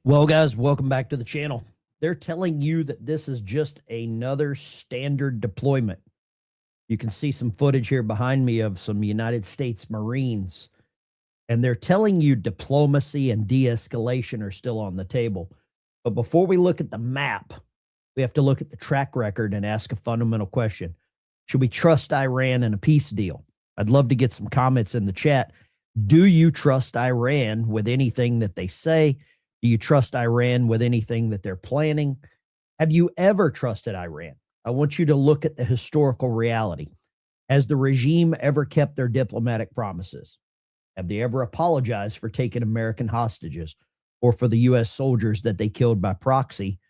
Well, guys, welcome back to the channel. They're telling you that this is just another standard deployment. You can see some footage here behind me of some United States Marines, and they're telling you diplomacy and de-escalation are still on the table. But before we look at the map, we have to look at the track record and ask a fundamental question. Should we trust Iran in a peace deal? I'd love to get some comments in the chat. Do you trust Iran with anything that they say? Do you trust Iran with anything that they're planning? Have you ever trusted Iran? I want you to look at the historical reality. Has the regime ever kept their diplomatic promises? Have they ever apologized for taking American hostages or for the U.S. soldiers that they killed by proxy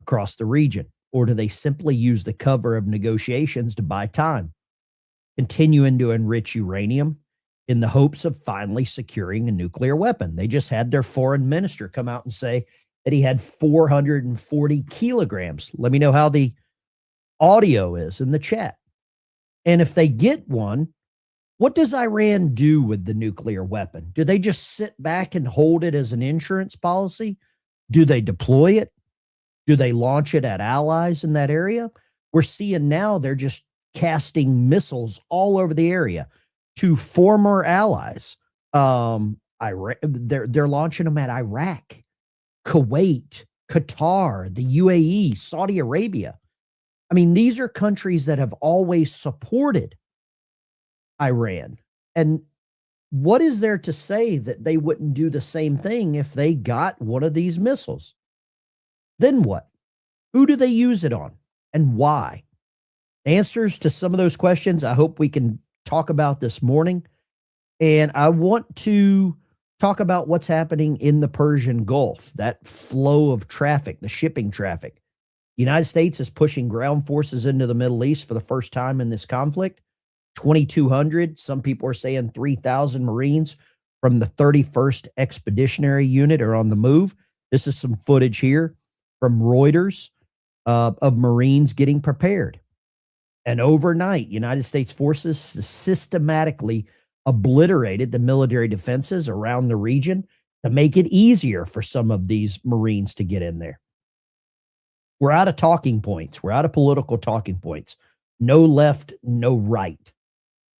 across the region? Or do they simply use the cover of negotiations to buy time, continuing to enrich uranium in the hopes of finally securing a nuclear weapon? They just had their foreign minister come out and say that he had 440 kilograms. Let me know how the audio is in the chat. And if they get one, what does Iran do with the nuclear weapon? Do they just sit back and hold it as an insurance policy? Do they deploy it? Do they launch it at allies in that area? We're seeing now they're just casting missiles all over the area to former allies. Iran, they're launching them at Iraq, Kuwait, Qatar, the UAE, Saudi Arabia. I mean, these are countries that have always supported Iran. And what is there to say that they wouldn't do the same thing if they got one of these missiles? Then what? Who do they use it on and why? Answers to some of those questions I hope we can talk about this morning. And I want to talk about what's happening in the Persian Gulf, that flow of traffic, the shipping traffic. The United States is pushing ground forces into the Middle East for the first time in this conflict. 2,200, some people are saying 3,000 Marines from the 31st Expeditionary Unit are on the move. This is some footage here from Reuters of Marines getting prepared. And overnight, United States forces systematically obliterated the military defenses around the region to make it easier for some of these Marines to get in there. We're out of talking points. We're out of political talking points. No left, no right.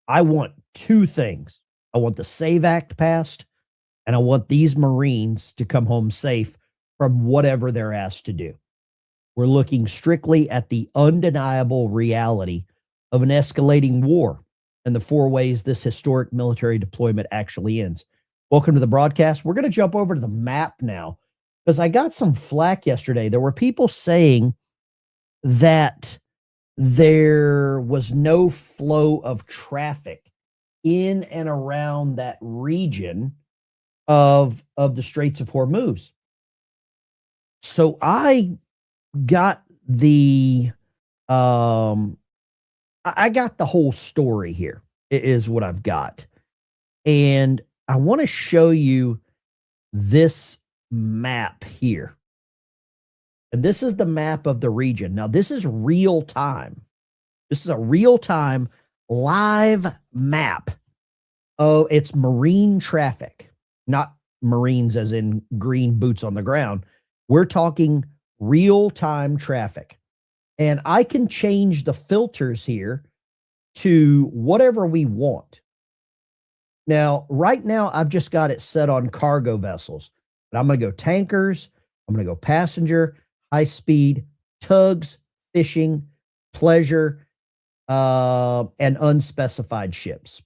I want two things. I want the SAVE Act passed, and I want these Marines to come home safe from whatever they're asked to do. We're looking strictly at the undeniable reality of an escalating war and the four ways this historic military deployment actually ends. Welcome to the broadcast. We're going to jump over to the map now because I got some flack yesterday. There were people saying that there was no flow of traffic in and around that region of the Straits of Hormuz. So I got the whole story here is what I've got. And I want to show you this map here. And this is the map of the region. Now, this is real time. This is a real time live map. Oh, it's Marine traffic, not Marines as in green boots on the ground. We're talking real-time traffic. And I can change the filters here to whatever we want. Now, right now, I've just got it set on cargo vessels. But I'm going to go tankers. I'm going to go passenger, high speed, tugs, fishing, pleasure, and unspecified ships.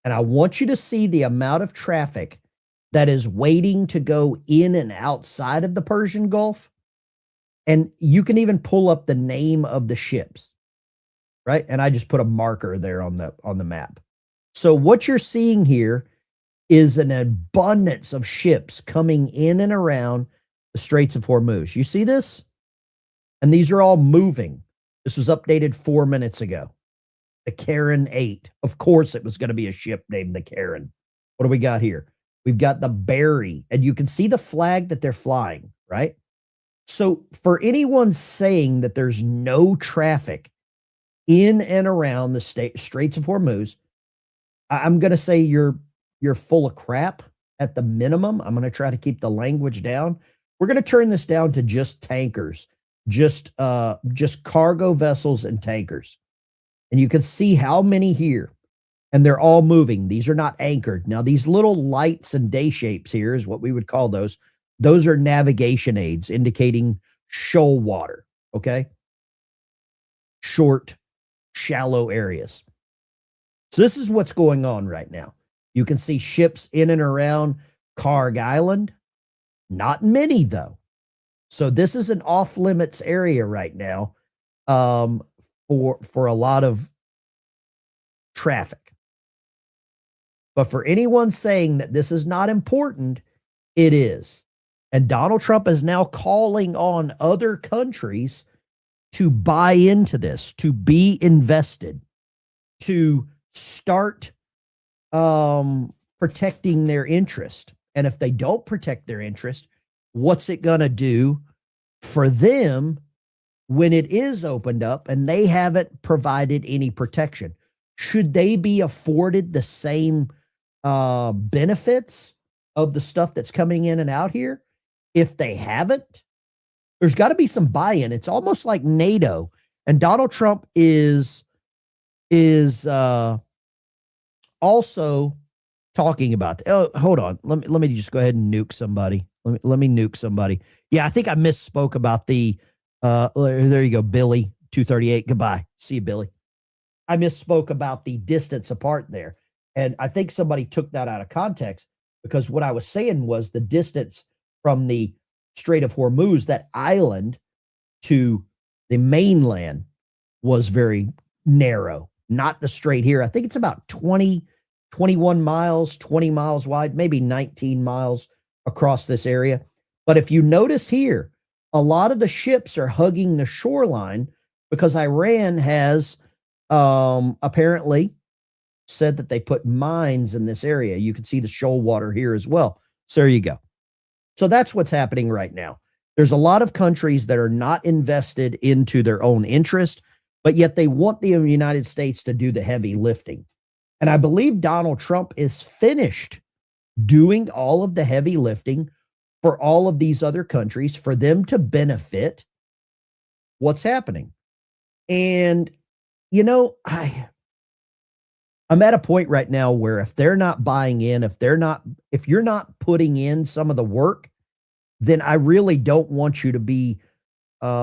And I want you to see the amount of traffic that is waiting to go in and outside of the Persian Gulf. And you can even pull up the name of the ships, right? And I just put a marker there on the map. So what you're seeing here is an abundance of ships coming in and around the Straits of Hormuz. You see this? And these are all moving. This was updated 4 minutes ago. The Karen 8. Of course, it was going to be a ship named the Karen. What do we got here? We've got the Barry, and you can see the flag that they're flying, right? So for anyone saying that there's no traffic in and around the Straits of Hormuz, I'm going to say you're full of crap. at the minimum. I'm going to try to keep the language down. We're going to turn this down to just tankers, just cargo vessels and tankers. And you can see how many here, and they're all moving. These are not anchored. Now, these little lights and day shapes here is what we would call those. Those are navigation aids indicating shoal water, okay? Short, shallow areas. So this is what's going on right now. You can see ships in and around Carg Island. Not many, though. So this is an off-limits area right now for a lot of traffic. But for anyone saying that this is not important, it is. And Donald Trump is now calling on other countries to buy into this, to be invested, to start protecting their interest. And if they don't protect their interest, what's it going to do for them when it is opened up and they haven't provided any protection? Should they be afforded the same benefits of the stuff that's coming in and out here? If they haven't, there's got to be some buy-in. It's almost like NATO. And Donald Trump is also talking about, oh, hold on. Let me just go ahead and nuke somebody. Let me nuke somebody. Yeah, I think I misspoke about the, there you go, Billy, 238. Goodbye. See you, Billy. I misspoke about the distance apart there. And I think somebody took that out of context, because what I was saying was the distance from the Strait of Hormuz, that island, to the mainland was very narrow, not the strait here. I think it's about 21 miles, 20 miles wide, maybe 19 miles across this area. But if you notice here, a lot of the ships are hugging the shoreline because Iran has apparently said that they put mines in this area. You can see the shoal water here as well. So there you go. So that's what's happening right now. There's a lot of countries that are not invested into their own interest, but yet they want the United States to do the heavy lifting. And I believe Donald Trump is finished doing all of the heavy lifting for all of these other countries, for them to benefit what's happening. And, you know, I'm at a point right now where if they're not buying in, if you're not putting in some of the work, then I really don't want you to be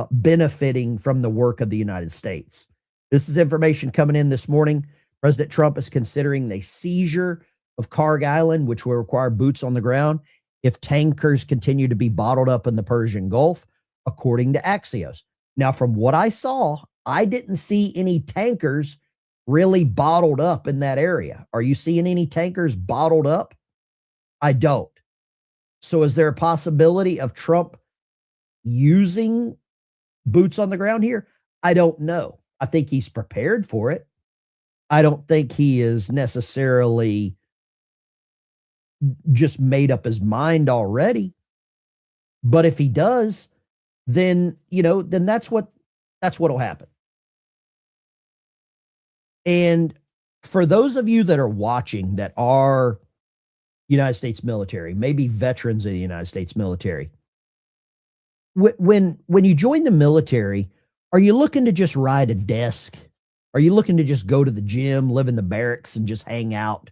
benefiting from the work of the United States. This is information coming in this morning. President Trump is considering the seizure of Carg Island, which will require boots on the ground if tankers continue to be bottled up in the Persian Gulf, according to Axios. Now, from what I saw, I didn't see any tankers really bottled up in that area. Are you seeing any tankers bottled up? I don't. So is there a possibility of Trump using boots on the ground here? I don't know. I think he's prepared for it. I don't think he is necessarily just made up his mind already. But if he does, then, you know, then that's what'll happen. And for those of you that are watching that are United States military, maybe veterans of the United States military, when you join the military, are you looking to just ride a desk? Are you looking to just go to the gym, live in the barracks, and just hang out?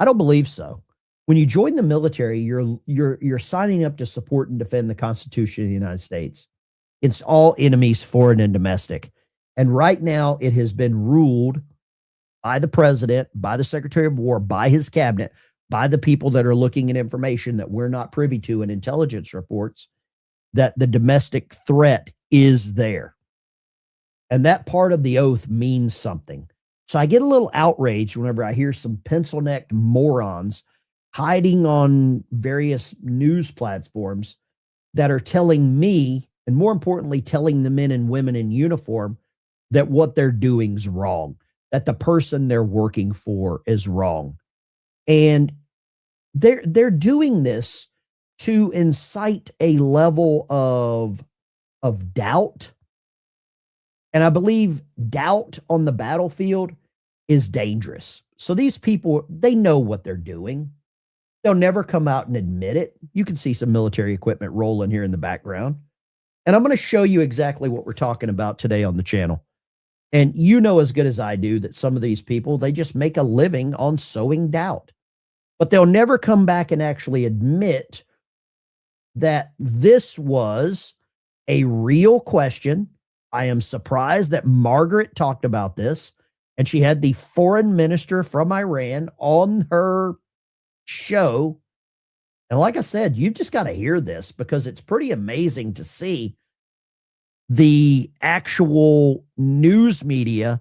I don't believe so. When you join the military, you're signing up to support and defend the Constitution of the United States against all enemies, foreign and domestic. And right now, it has been ruled by the president, by the Secretary of War, by his cabinet, by the people that are looking at information that we're not privy to in intelligence reports, that the domestic threat is there. And that part of the oath means something. So I get a little outraged whenever I hear some pencil-necked morons hiding on various news platforms that are telling me, and more importantly, telling the men and women in uniform, that what they're doing is wrong, that the person they're working for is wrong. And they're doing this to incite a level of doubt. And I believe doubt on the battlefield is dangerous. So these people, they know what they're doing. They'll never come out and admit it. You can see some military equipment rolling here in the background. And I'm going to show you exactly what we're talking about today on the channel. And you know as good as I do that some of these people, they just make a living on sowing doubt. But they'll never come back and actually admit that this was a real question. I am surprised that Margaret talked about this, and she had the foreign minister from Iran on her show. And like I said, you've just got to hear this because it's pretty amazing to see the actual news media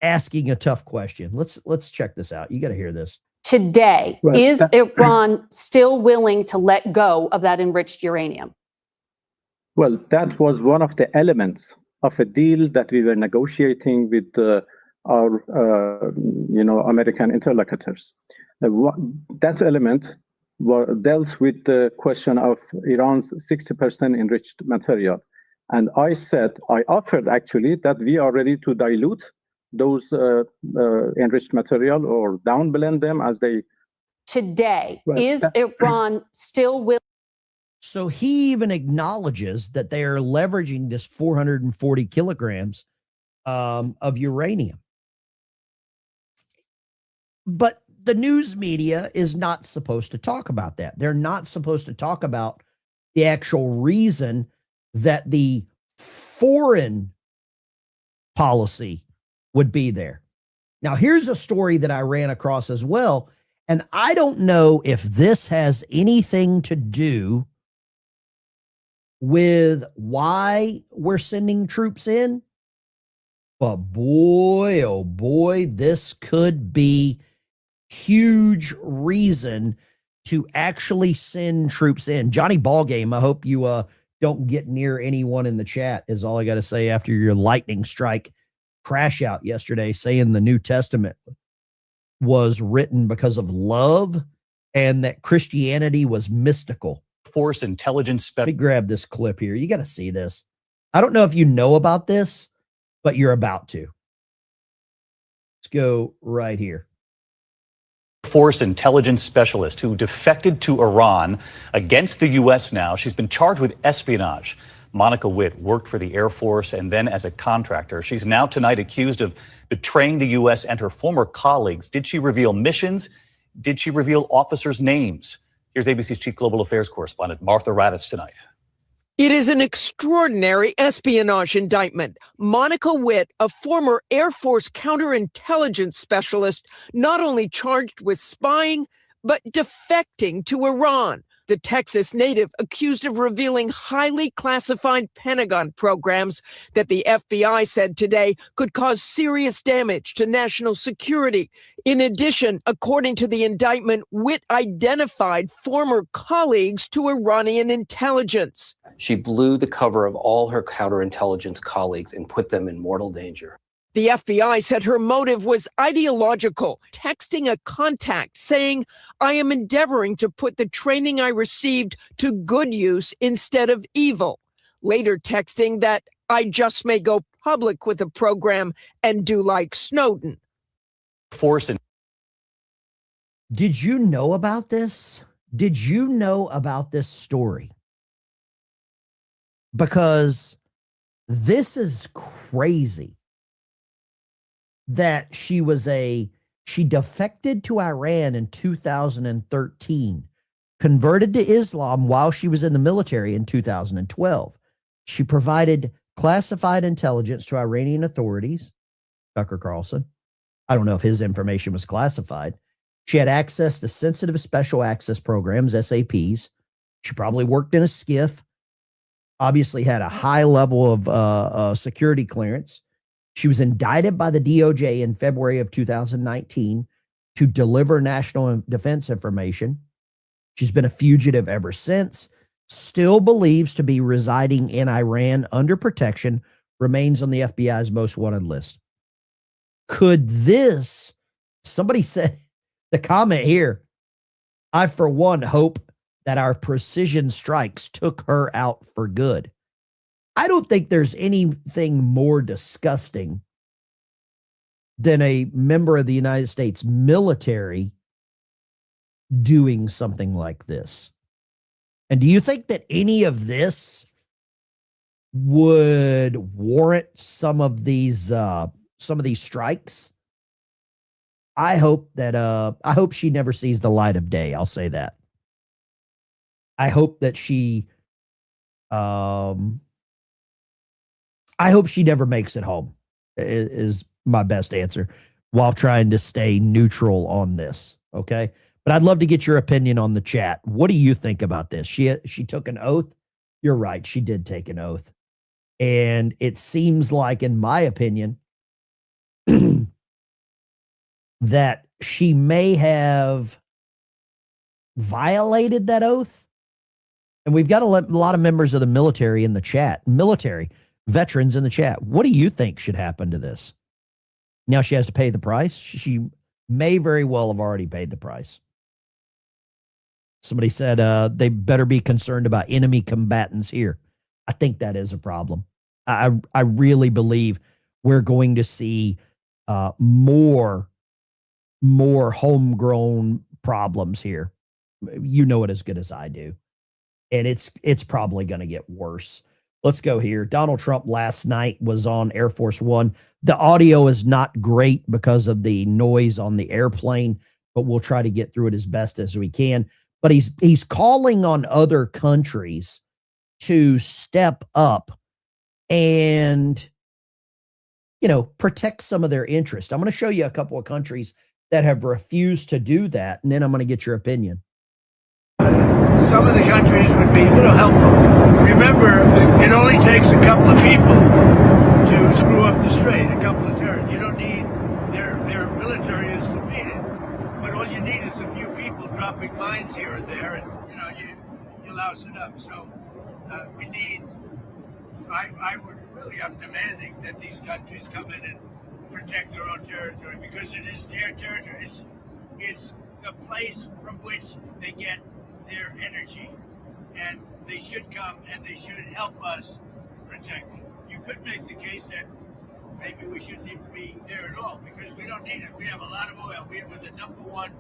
asking a tough question. Let's check this out. You got to hear this. Today, is Iran still willing to let go of that enriched uranium? Well, that was one of the elements of a deal that we were negotiating with our, American interlocutors. That element dealt with the question of Iran's 60% enriched material. And I offered actually that we are ready to dilute those enriched material or downblend them as they. Today, is Iran still willing? So he even acknowledges that they are leveraging this 440 kilograms of uranium. But the news media is not supposed to talk about that. They're not supposed to talk about the actual reason that the foreign policy would be there. Now, here's a story that I ran across as well, and I don't know if this has anything to do with why we're sending troops in, but boy, oh boy, this could be huge reason to actually send troops in. Johnny Ballgame, I hope you don't get near anyone in the chat is all I got to say after your lightning strike crash out yesterday saying the New Testament was written because of love and that Christianity was mystical. Force intelligence. Let me grab this clip here. You got to see this. I don't know if you know about this, but you're about to. Let's go right here. Force intelligence specialist who defected to Iran against the U.S. now. She's been charged with espionage. Monica Witt worked for the Air Force and then as a contractor. She's now tonight accused of betraying the U.S. and her former colleagues. Did she reveal missions? Did she reveal officers' names? Here's ABC's chief global affairs correspondent Martha Raddatz tonight. It is an extraordinary espionage indictment. Monica Witt, a former Air Force counterintelligence specialist, not only charged with spying, but defecting to Iran. The Texas native accused of revealing highly classified Pentagon programs that the FBI said today could cause serious damage to national security. In addition, according to the indictment, Witt identified former colleagues to Iranian intelligence. She blew the cover of all her counterintelligence colleagues and put them in mortal danger. The FBI said her motive was ideological, texting a contact saying, "I am endeavoring to put the training I received to good use instead of evil." Later texting that, "I just may go public with a program and do like Snowden." Did you know about this? Did you know about this story? Because this is crazy. That she defected to Iran in 2013, converted to Islam while she was in the military in 2012. She provided classified intelligence to Iranian authorities, Tucker Carlson. I don't know if his information was classified. She had access to sensitive special access programs, SAPs. She probably worked in a SCIF, obviously had a high level of security clearance. She was indicted by the DOJ in February of 2019 to deliver national defense information. She's been a fugitive ever since, still believes to be residing in Iran under protection, remains on the FBI's most wanted list. Could this, somebody said, the comment here, I for one hope that our precision strikes took her out for good. I don't think there's anything more disgusting than a member of the United States military doing something like this? And do you think that any of this would warrant some of these strikes? I hope she never sees the light of day. I'll say that. I hope that I hope she never makes it home is my best answer, while trying to stay neutral on this. Okay. But I'd love to get your opinion on the chat. What do you think about this? She took an oath. You're right. She did take an oath. And it seems like, in my opinion, that she may have violated that oath. And we've got a lot of members of the military in the chat, military veterans in the chat. What do you think should happen to this? Now she has to pay the price. She may very well have already paid the price. Somebody said they better be concerned about enemy combatants here. I think that is a problem. I really believe we're going to see more homegrown problems here. You know it as good as I do. And it's probably going to get worse. Let's go here. Donald Trump last night was on Air Force One. The audio is not great because of the noise on the airplane, but we'll try to get through it as best as we can. But he's calling on other countries to step up and, protect some of their interest. I'm going to show you a couple of countries that have refused to do that, and then I'm going to get your opinion. Some of the countries would be, helpful. Remember, it only takes a couple of people to screw up the strait, a couple of terrorists. You don't need, their military is defeated, but all you need is a few people dropping mines here and there, and, you louse it up. So we need, I'm demanding that these countries come in and protect their own territory, because it is their territory. It's the place from which they get their energy, and they should come and they should help us protect it. You could make the case that maybe we shouldn't even be there at all, because we don't need it. We have a lot of oil. We're the #1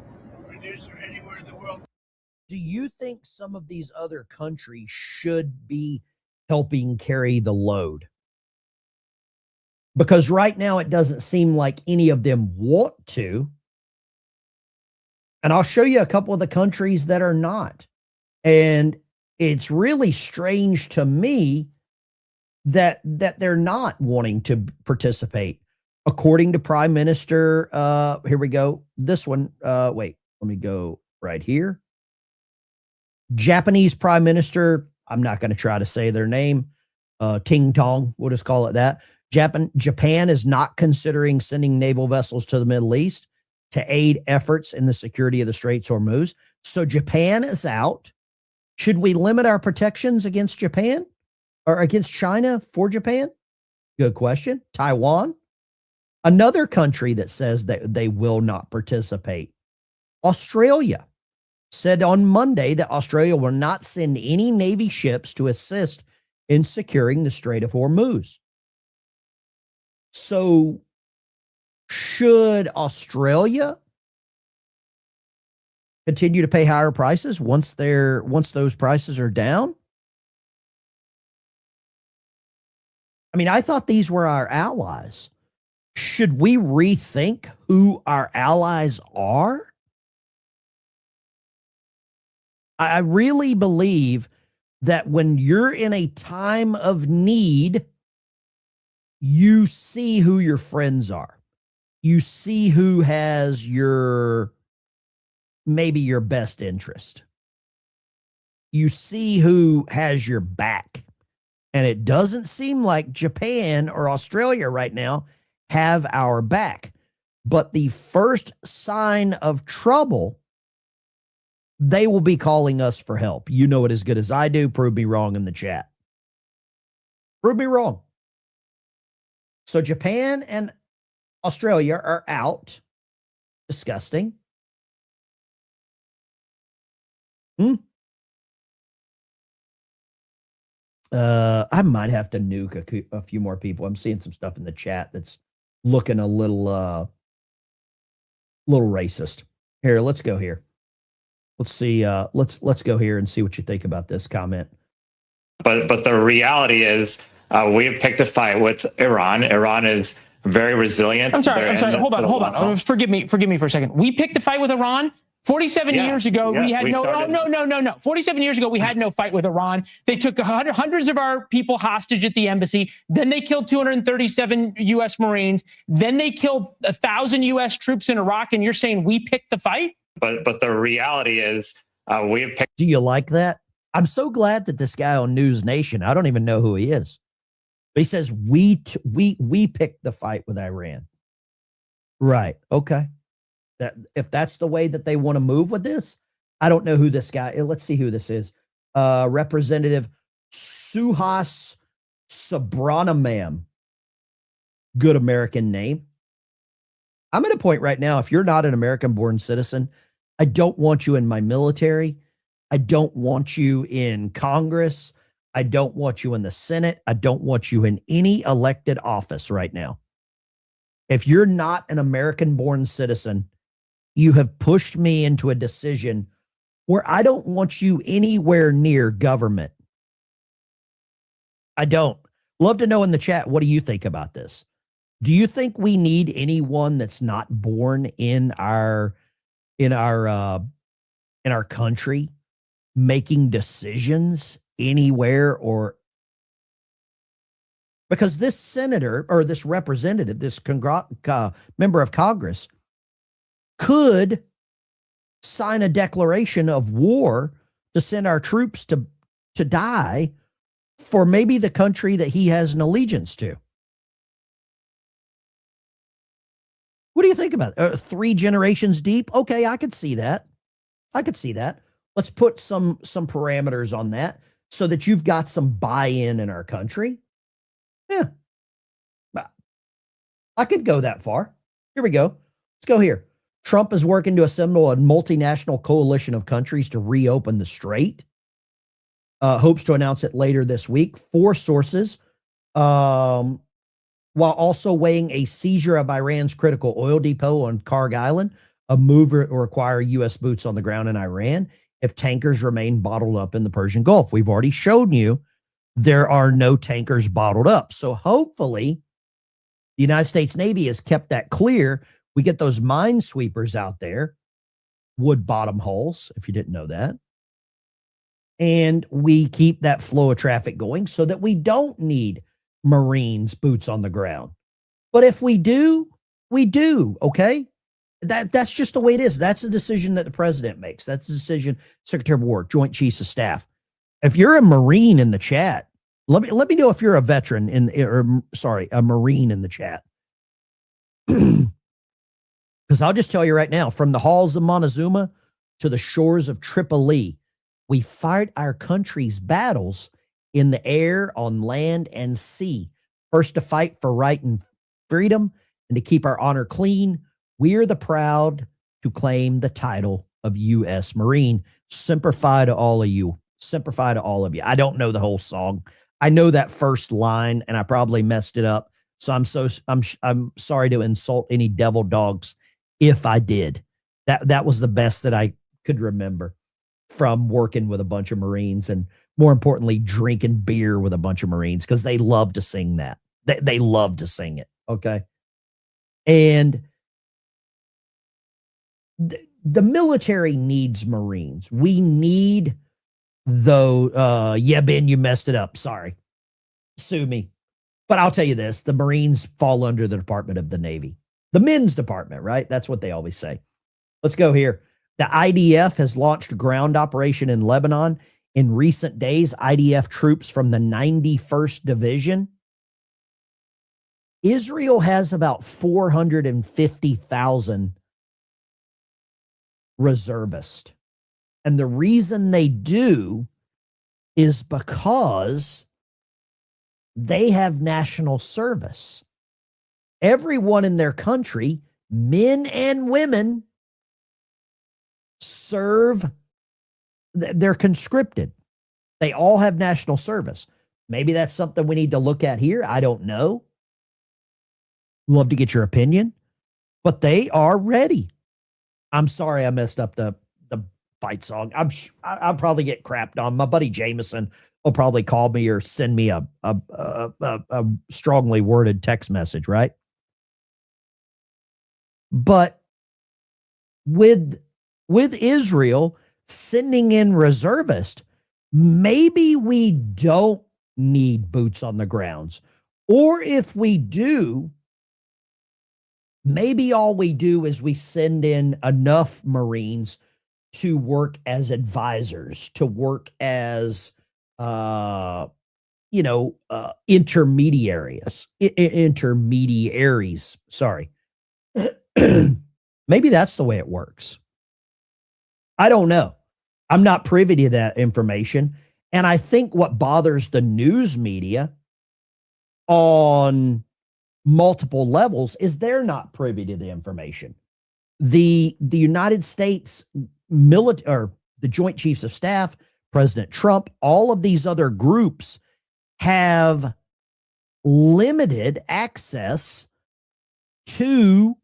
producer anywhere in the world. Do you think some of these other countries should be helping carry the load? Because right now it doesn't seem like any of them want to. And I'll show you a couple of the countries that are not. And it's really strange to me that they're not wanting to participate. According to Prime Minister, here we go. This one, wait, let me go right here. Japanese Prime Minister, I'm not going to try to say their name. Ting Tong, we'll just call it that. Japan is not considering sending naval vessels to the Middle East to aid efforts in the security of the Straits of Hormuz. So Japan is out. Should we limit our protections against Japan or against China for Japan? Good question. Taiwan, another country that says that they will not participate. Australia said on Monday that Australia will not send any Navy ships to assist in securing the Strait of Hormuz. So should Australia continue to pay higher prices once those prices are down? I mean, I thought these were our allies. Should we rethink who our allies are? I really believe that when you're in a time of need, you see who your friends are. You see who has maybe your best interest. You see who has your back. And it doesn't seem like Japan or Australia right now have our back. But the first sign of trouble, they will be calling us for help. You know it as good as I do. Prove me wrong in the chat. Prove me wrong. So Japan and Australia are out. Disgusting. I might have to nuke a few more people. I'm seeing some stuff in the chat that's looking a little racist. Here, let's go here. Let's see. Let's go here and see what you think about this comment. But the reality is, we have picked a fight with Iran. Iran is very resilient. I'm sorry. Hold on. Forgive me for a second. We picked a fight with Iran. 47 years ago, we had no. 47 years ago, we had no fight with Iran. They took hundreds of our people hostage at the embassy. Then they killed 237 U.S. Marines. Then they killed 1,000 U.S. troops in Iraq. And you're saying we picked the fight? But the reality is, we have picked. Do you like that? I'm so glad that this guy on News Nation, I don't even know who he is, but he says we picked the fight with Iran. Right. Okay. That if that's the way that they want to move with this, I don't know who this guy is. Let's see who this is. Representative Suhas Subramaniam. Good American name. I'm at a point right now, if you're not an American-born citizen, I don't want you in my military. I don't want you in Congress. I don't want you in the Senate. I don't want you in any elected office right now. If you're not an American-born citizen, you have pushed me into a decision where I don't want you anywhere near government. I don't. Love to know in the chat, what do you think about this? Do you think we need anyone that's not born in our country making decisions anywhere? Or because this senator or this representative, this member of Congress could sign a declaration of war to send our troops to die for maybe the country that he has an allegiance to. What do you think about it? 3 generations deep? Okay, I could see that. Let's put some parameters on that so that you've got some buy-in in our country. Yeah. I could go that far. Here we go. Let's go here. Trump is working to assemble a multinational coalition of countries to reopen the strait. Hopes to announce it later this week. 4 sources. While also weighing a seizure of Iran's critical oil depot on Karg Island, a move will require U.S. boots on the ground in Iran if tankers remain bottled up in the Persian Gulf. We've already shown you there are no tankers bottled up. So hopefully the United States Navy has kept that clear. We get those minesweepers out there, wood bottom hulls, if you didn't know that. And we keep that flow of traffic going so that we don't need Marines boots on the ground. But if we do, we do, okay? That's just the way it is. That's the decision that the president makes. That's the decision, Secretary of War, Joint Chiefs of Staff. If you're a Marine in the chat, let me know if you're a veteran a Marine in the chat. Because I'll just tell you right now, from the halls of Montezuma to the shores of Tripoli, we fight our country's battles in the air, on land, and sea. First to fight for right and freedom and to keep our honor clean. We're the proud to claim the title of U.S. Marine. Semper Fi to all of you. Semper Fi to all of you. I don't know the whole song. I know that first line, and I probably messed it up. So I'm sorry to insult any devil dogs if I did. That was the best that I could remember from working with a bunch of Marines, and more importantly, drinking beer with a bunch of Marines, because they love to sing that. They love to sing it. Okay. And the military needs Marines. We need yeah, Ben, you messed it up. Sorry. Sue me. But I'll tell you this, the Marines fall under the Department of the Navy. The men's department, right? That's what they always say. Let's go here. The IDF has launched a ground operation in Lebanon. In recent days, IDF troops from the 91st Division. Israel has about 450,000 reservists. And the reason they do is because they have national service. Everyone in their country, men and women, serve. They're conscripted. They all have national service. Maybe that's something we need to look at here. I don't know. Love to get your opinion, but they are ready. I'm sorry I messed up the fight song. I'll probably get crapped on. My buddy Jameson will probably call me or send me a strongly worded text message, right? But with Israel sending in reservists, maybe we don't need boots on the grounds. Or if we do, maybe all we do is we send in enough Marines to work as advisors, to work as, intermediaries, sorry. Maybe that's the way it works. I don't know. I'm not privy to that information. And I think what bothers the news media on multiple levels is they're not privy to the information. The United States military, or the Joint Chiefs of Staff, President Trump, all of these other groups have limited access to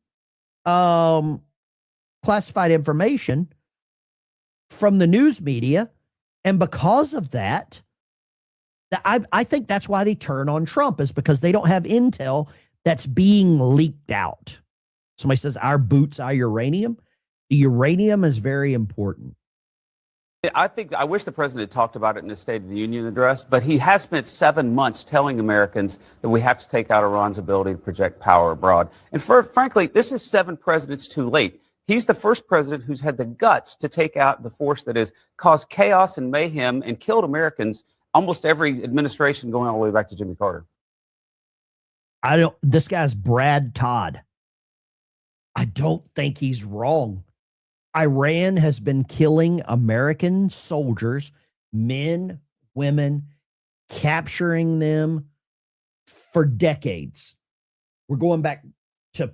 classified information from the news media. And because of that, I think that's why they turn on Trump, is because they don't have intel that's being leaked out. Somebody says, our boots, our uranium. The uranium is very important. I wish the president talked about it in his State of the Union address, but he has spent 7 months telling Americans that we have to take out Iran's ability to project power abroad. And frankly, this is 7 presidents too late. He's the first president who's had the guts to take out the force that has caused chaos and mayhem and killed Americans almost every administration going all the way back to Jimmy Carter. This guy's Brad Todd. I don't think he's wrong. Iran has been killing American soldiers, men, women, capturing them for decades. We're going back to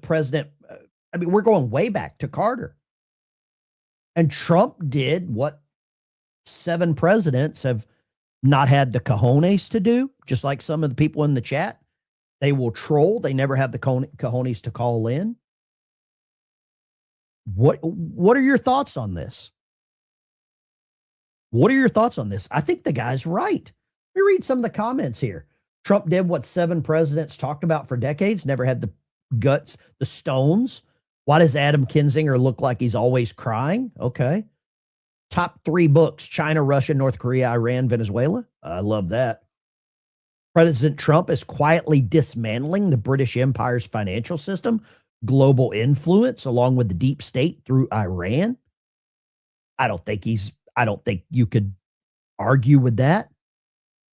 we're going way back to Carter. And Trump did what 7 presidents have not had the cojones to do, just like some of the people in the chat. They will troll. They never have the cojones to call in. What are your thoughts on this? What are your thoughts on this? I think the guy's right. Let me read some of the comments here. Trump did what 7 presidents talked about for decades, never had the guts, the stones. Why does Adam Kinzinger look like he's always crying? Okay. Top 3 books: China, Russia, North Korea, Iran, Venezuela. I love that. President Trump is quietly dismantling the British Empire's financial system, global influence, along with the deep state through Iran. I don't think you could argue with that.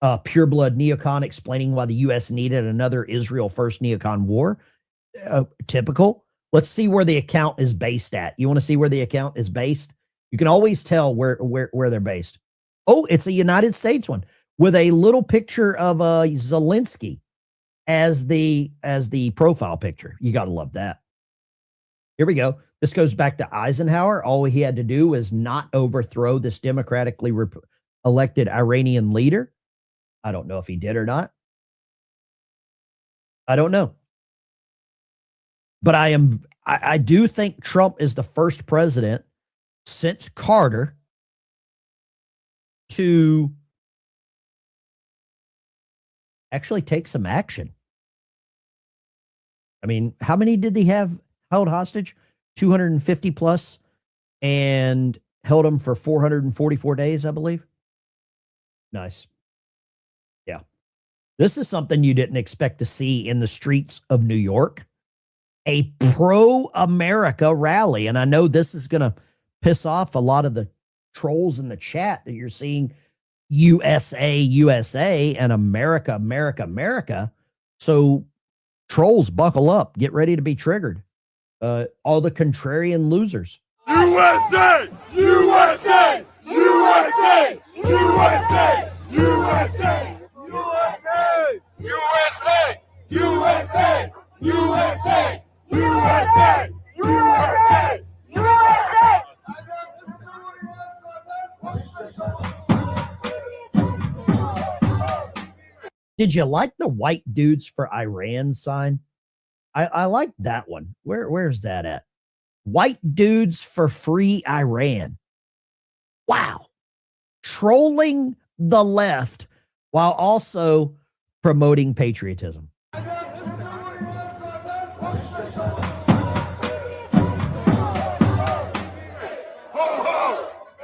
Pureblood neocon explaining why the U.S. needed another Israel first neocon war. Typical. Let's see where the account is based at. You want to see where the account is based? You can always tell where they're based. Oh, it's a United States one with a little picture of Zelensky as the profile picture. You got to love that. Here we go. This goes back to Eisenhower. All he had to do was not overthrow this democratically elected Iranian leader. I don't know if he did or not. I don't know. But I do think Trump is the first president since Carter to actually take some action. I mean, how many did he have held hostage? 250 plus, and held them for 444 days, I believe. Nice. Yeah. This is something you didn't expect to see in the streets of New York. A pro-America rally. And I know this is going to piss off a lot of the trolls in the chat that you're seeing USA, USA, and America, America, America. So trolls, buckle up. Get ready to be triggered. All the contrarian losers. USA! USA! USA! USA! USA! USA! USA! USA! USA! USA! USA! USA! Did you like the white dudes for Iran sign? I like that one. Where's that at? White dudes for free Iran. Wow. Trolling the left while also promoting patriotism.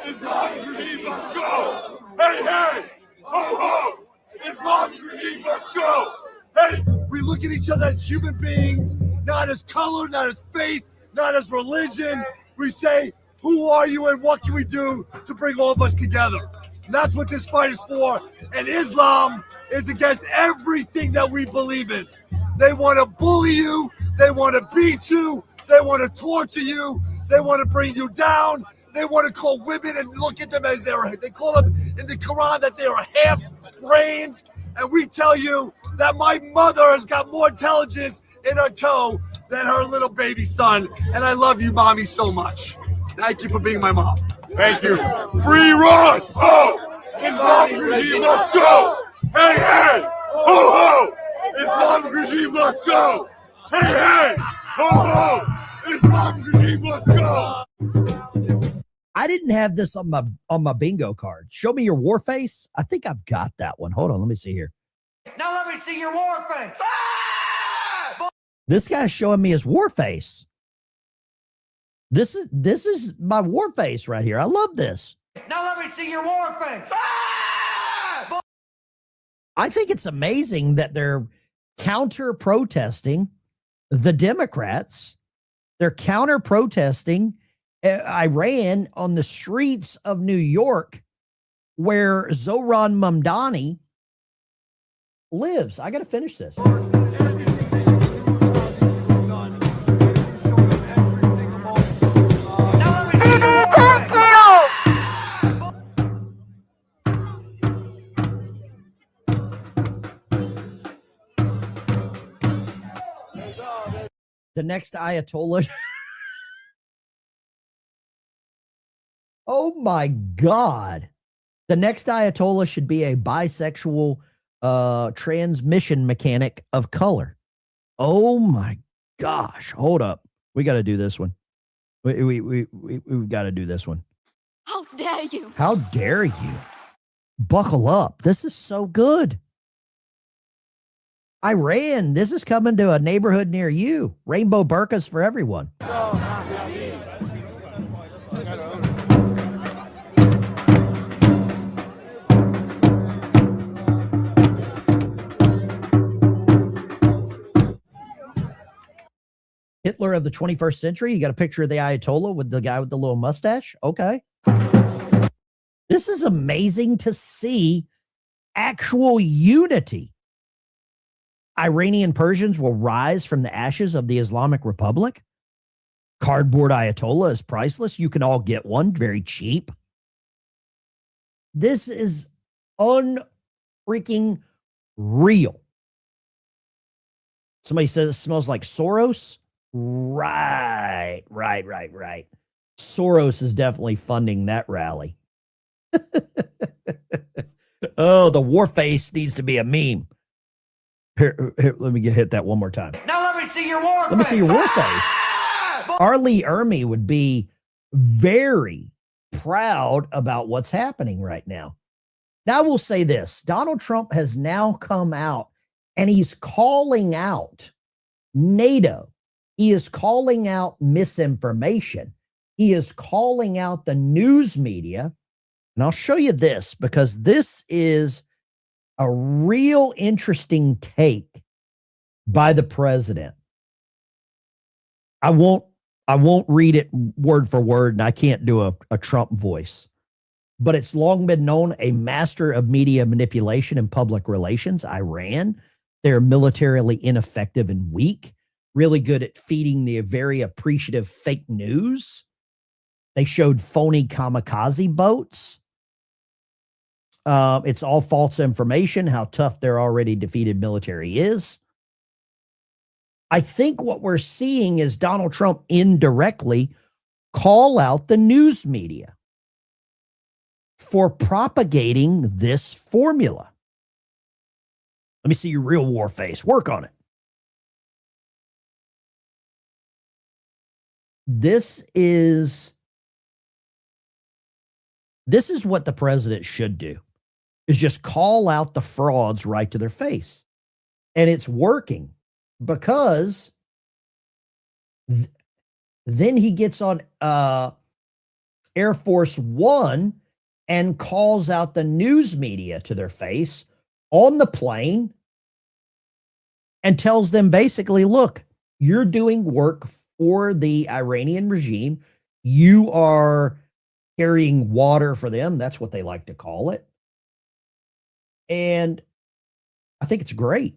Islamic regime, let's go! Hey, hey! Ho, ho! Islamic regime, let's go! Hey, we look at each other as human beings, not as color, not as faith, not as religion. We say, who are you and what can we do to bring all of us together? And that's what this fight is for. And Islam is against everything that we believe in. They want to bully you. They want to beat you. They want to torture you. They want to bring you down. They want to call women and look at them as they call them in the Quran that they are half brains. And we tell you that my mother has got more intelligence in her toe than her little baby son. And I love you, mommy, so much. Thank you for being my mom. Thank you. Free Iran! Oh! Islamic regime, let's go! Hey, hey! Ho, ho! Islamic regime, let's go! Hey, hey! Ho, ho! Islamic regime, let's go! I didn't have this on my bingo card. Show me your war face. I think I've got that one. Hold on, let me see here. Now let me see your war face! This guy's showing me his war face. This is my war face right here. I love this. Now let me see your war face! I think it's amazing that they're counter protesting the Democrats. They're counter protesting Iran on the streets of New York where Zohran Mamdani lives. I got to finish this. The next Ayatollah. Oh my God. The next Ayatollah should be a bisexual transmission mechanic of color. Oh my gosh. Hold up. We got to do this one. We've got to do this one. How dare you? How dare you? Buckle up. This is so good. Iran, this is coming to a neighborhood near you. Rainbow burqas for everyone. Hitler of the 21st century. You got a picture of the Ayatollah with the guy with the little mustache. Okay. This is amazing to see actual unity. Iranian Persians will rise from the ashes of the Islamic Republic. Cardboard Ayatollah is priceless. You can all get one very cheap. This is unfreaking real. Somebody says it smells like Soros. Right. Soros is definitely funding that rally. Oh, the war face needs to be a meme. Here, let me hit that one more time. Now let me see your war face! Let me see your war face. Arlie Ermy would be very proud about what's happening right now. Now, I will say this. Donald Trump has now come out and he's calling out NATO. He is calling out misinformation. He is calling out the news media. And I'll show you this because this is a real interesting take by the president. I won't read it word for word, and I can't do a Trump voice. But it's long been known a master of media manipulation and public relations, Iran. They're militarily ineffective and weak, really good at feeding the very appreciative fake news. They showed phony kamikaze boats. It's all false information, how tough their already defeated military is. I think what we're seeing is Donald Trump indirectly call out the news media for propagating this formula. Let me see your real war face. Work on it. This is This is what the president should do, is just call out the frauds right to their face. And it's working because then he gets on Air Force One and calls out the news media to their face on the plane and tells them basically, look, you're doing work for the Iranian regime. You are carrying water for them. That's what they like to call it. And I think it's great.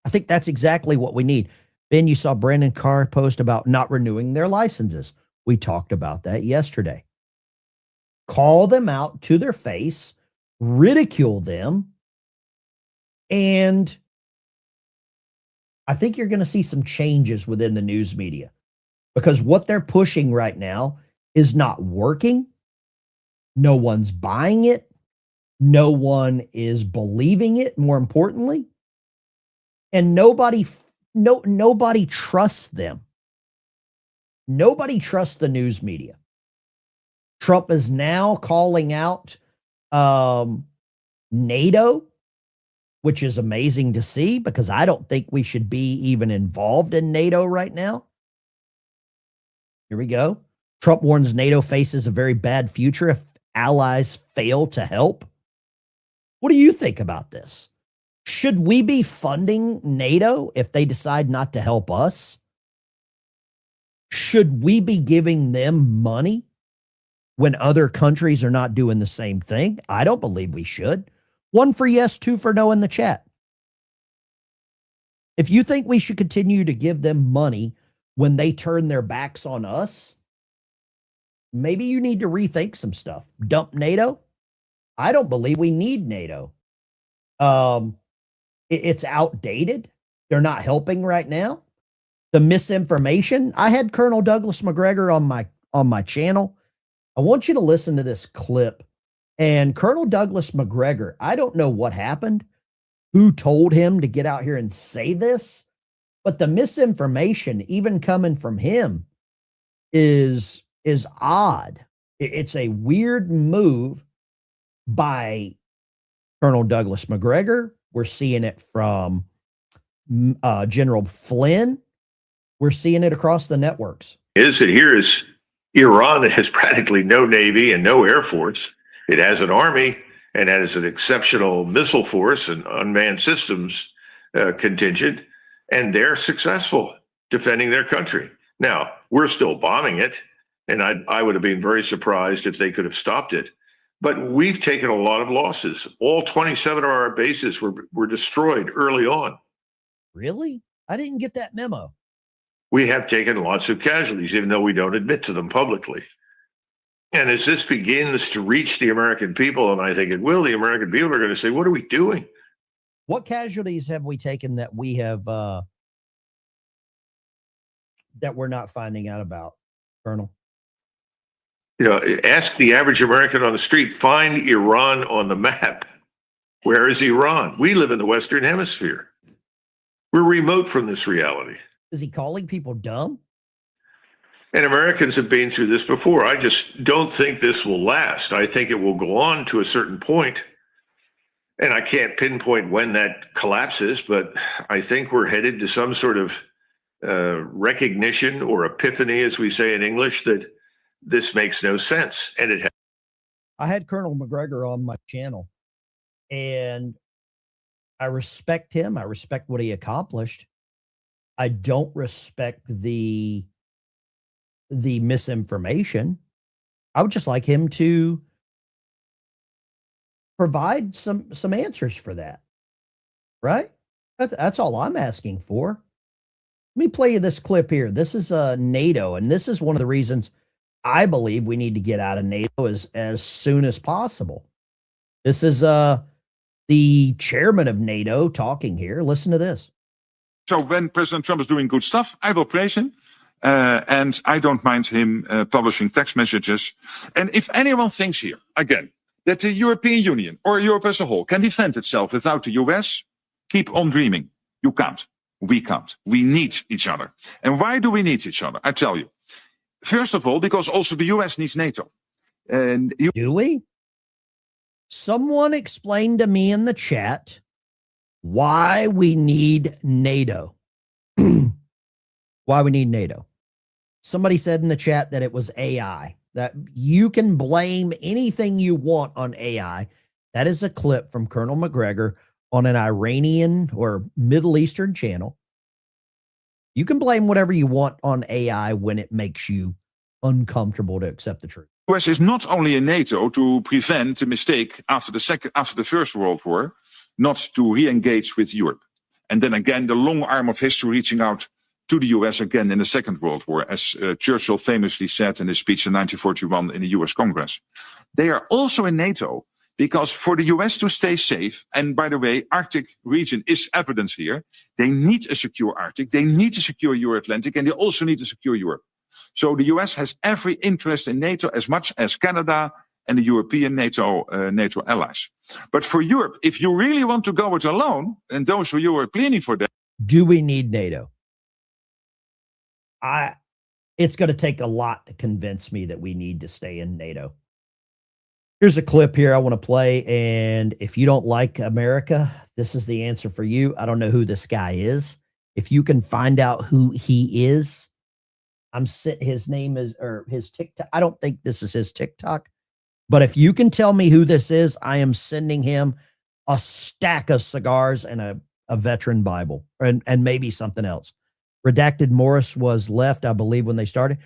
I think that's exactly what we need. Ben, you saw Brandon Carr post about not renewing their licenses. We talked about that yesterday. Call them out to their face, ridicule them, and I think you're going to see some changes within the news media, because what they're pushing right now is not working. No one's buying it. No one is believing it, more importantly. And nobody trusts them. Nobody trusts the news media. Trump is now calling out NATO, which is amazing to see, because I don't think we should be even involved in NATO right now. Here we go. Trump warns NATO faces a very bad future if allies fail to help. What do you think about this? Should we be funding NATO if they decide not to help us? Should we be giving them money when other countries are not doing the same thing? I don't believe we should. 1 for yes, 2 for no in the chat. If you think we should continue to give them money when they turn their backs on us, maybe you need to rethink some stuff. Dump NATO? I don't believe we need NATO. It's outdated. They're not helping right now. The misinformation. I had Colonel Douglas McGregor on my channel. I want you to listen to this clip. And Colonel Douglas McGregor, I don't know what happened, who told him to get out here and say this, but the misinformation, even coming from him, is odd. It's a weird move by Colonel Douglas McGregor. We're seeing it from General Flynn. We're seeing it across the networks. Here is Iran that has practically no Navy and no Air Force. It has an army and has an exceptional missile force and unmanned systems contingent, and they're successful defending their country. Now, we're still bombing it, and I would have been very surprised if they could have stopped it. But we've taken a lot of losses. All 27 of our bases were destroyed early on. Really? I didn't get that memo. We have taken lots of casualties, even though we don't admit to them publicly. And as this begins to reach the American people, and I think it will, the American people are going to say, what are we doing? What casualties have we taken that we have, that we're not finding out about, Colonel? You know, ask the average American on the street, find Iran on the map. Where is Iran? We live in the Western Hemisphere. We're remote from this reality. Is he calling people dumb? And Americans have been through this before. I just don't think this will last. I think it will go on to a certain point. And I can't pinpoint when that collapses, but I think we're headed to some sort of recognition or epiphany, as we say in English, that this makes no sense. And I had Colonel McGregor on my channel, and I respect him. I respect what he accomplished. I don't respect the misinformation. I would just like him to provide some answers for that. Right? That's all I'm asking for. Let me play you this clip here. This is NATO, and this is one of the reasons I believe we need to get out of NATO as soon as possible. This is the chairman of NATO talking here. Listen to this. So when President Trump is doing good stuff, I will praise him. And I don't mind him publishing text messages. And if anyone thinks here, again, that the European Union or Europe as a whole can defend itself without the US, keep on dreaming. You can't. We can't. We need each other. And why do we need each other? I tell you. First of all, because also the US needs NATO. And do we? Someone explained to me in the chat why we need NATO. Why we need NATO. Somebody said in the chat that it was AI, that you can blame anything you want on AI. That is a clip from Colonel McGregor on an Iranian or Middle Eastern channel. You can blame whatever you want on AI when it makes you uncomfortable to accept the truth. The US is not only in NATO to prevent the mistake after the First World War, not to re-engage with Europe. And then again, the long arm of history reaching out to the US again in the Second World War, as Churchill famously said in his speech in 1941 in the US Congress. They are also in NATO because for the US to stay safe, and by the way, Arctic region is evidence here, they need a secure Arctic, they need a secure Euro-Atlantic, and they also need to secure Europe. So the US has every interest in NATO as much as Canada and the European NATO allies. But for Europe, if you really want to go it alone, and those of you who are pleading for that. Do we need NATO? It's going to take a lot to convince me that we need to stay in NATO. Here's a clip here I want to play. And if you don't like America, this is the answer for you. I don't know who this guy is. If you can find out who he is, his name is, or his TikTok. I don't think this is his TikTok, but if you can tell me who this is, I am sending him a stack of cigars and a veteran Bible and maybe something else. Redacted Morris was left, I believe, when they started.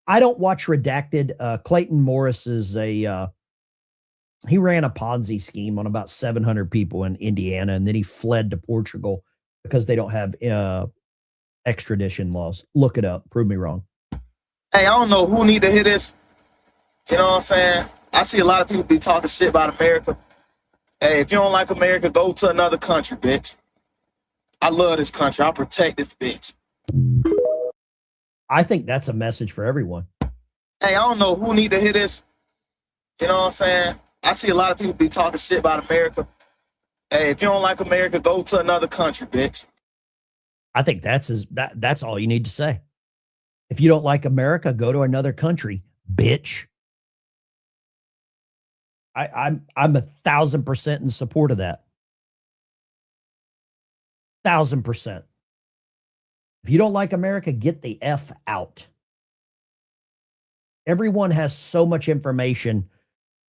I don't watch Redacted. Clayton Morris is he ran a Ponzi scheme on about 700 people in Indiana, and then he fled to Portugal because they don't have extradition laws. Look it up. Prove me wrong. Hey, I don't know who need to hear this. You know what I'm saying? I see a lot of people be talking shit about America. Hey, if you don't like America, go to another country, bitch. I love this country. I'll protect this bitch. I think that's a message for everyone. Hey, I don't know who need to hear this. You know what I'm saying? I see a lot of people be talking shit about America. Hey, if you don't like America, go to another country, bitch. I think that's all you need to say. If you don't like America, go to another country, bitch. I'm 1,000% in support of that. 1,000%. If you don't like America, get the F out. Everyone has so much information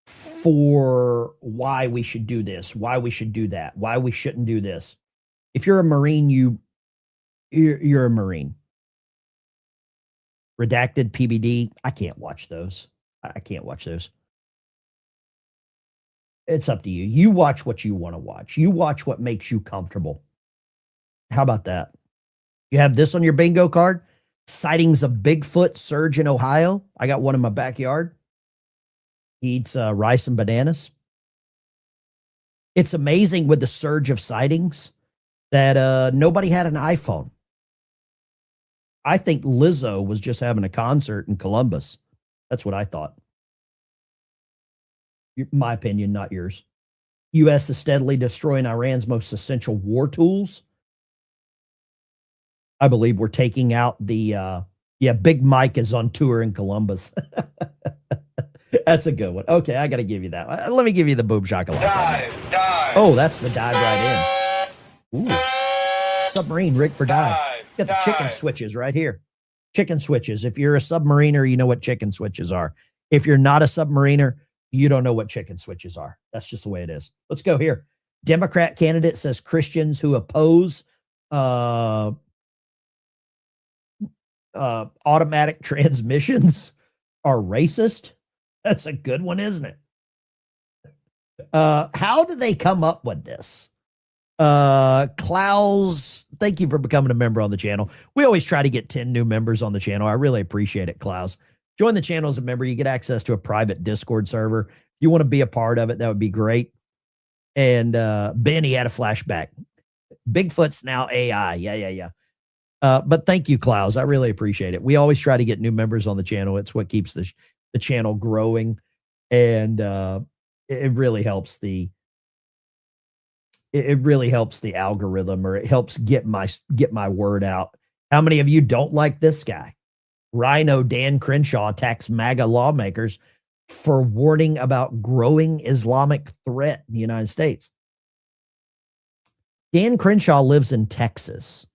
for why we should do this, why we should do that, why we shouldn't do this. If you're a Marine, you're a Marine. Redacted, PBD, I can't watch those. I can't watch those. It's up to you. You watch what you want to watch. You watch what makes you comfortable. How about that? You have this on your bingo card? Sightings of Bigfoot surge in Ohio. I got one in my backyard. He eats rice and bananas. It's amazing with the surge of sightings that nobody had an iPhone. I think Lizzo was just having a concert in Columbus. That's what I thought. My opinion, not yours. U.S. is steadily destroying Iran's most essential war tools. I believe we're taking out the, Big Mike is on tour in Columbus. That's a good one. Okay, I got to give you that. Let me give you the boom shakalaka. Dive. Oh, that's the dive right in. Ooh. Submarine rig for dive. Got the chicken switches right here. Chicken switches. If you're a submariner, you know what chicken switches are. If you're not a submariner, you don't know what chicken switches are. That's just the way it is. Let's go here. Democrat candidate says Christians who oppose automatic transmissions are racist. That's a good one, isn't it? How did they come up with this? Klaus, thank you for becoming a member on the channel. We always try to get 10 new members on the channel. I really appreciate it, Klaus. Join the channel as a member. You get access to a private Discord server. If you want to be a part of it, that would be great. And Benny had a flashback. Bigfoot's now AI. Yeah. But thank you, Klaus. I really appreciate it. We always try to get new members on the channel. It's what keeps the channel growing. And it really helps the algorithm, or it helps get my word out. How many of you don't like this guy? Rhino Dan Crenshaw attacks MAGA lawmakers for warning about growing Islamic threat in the United States. Dan Crenshaw lives in Texas.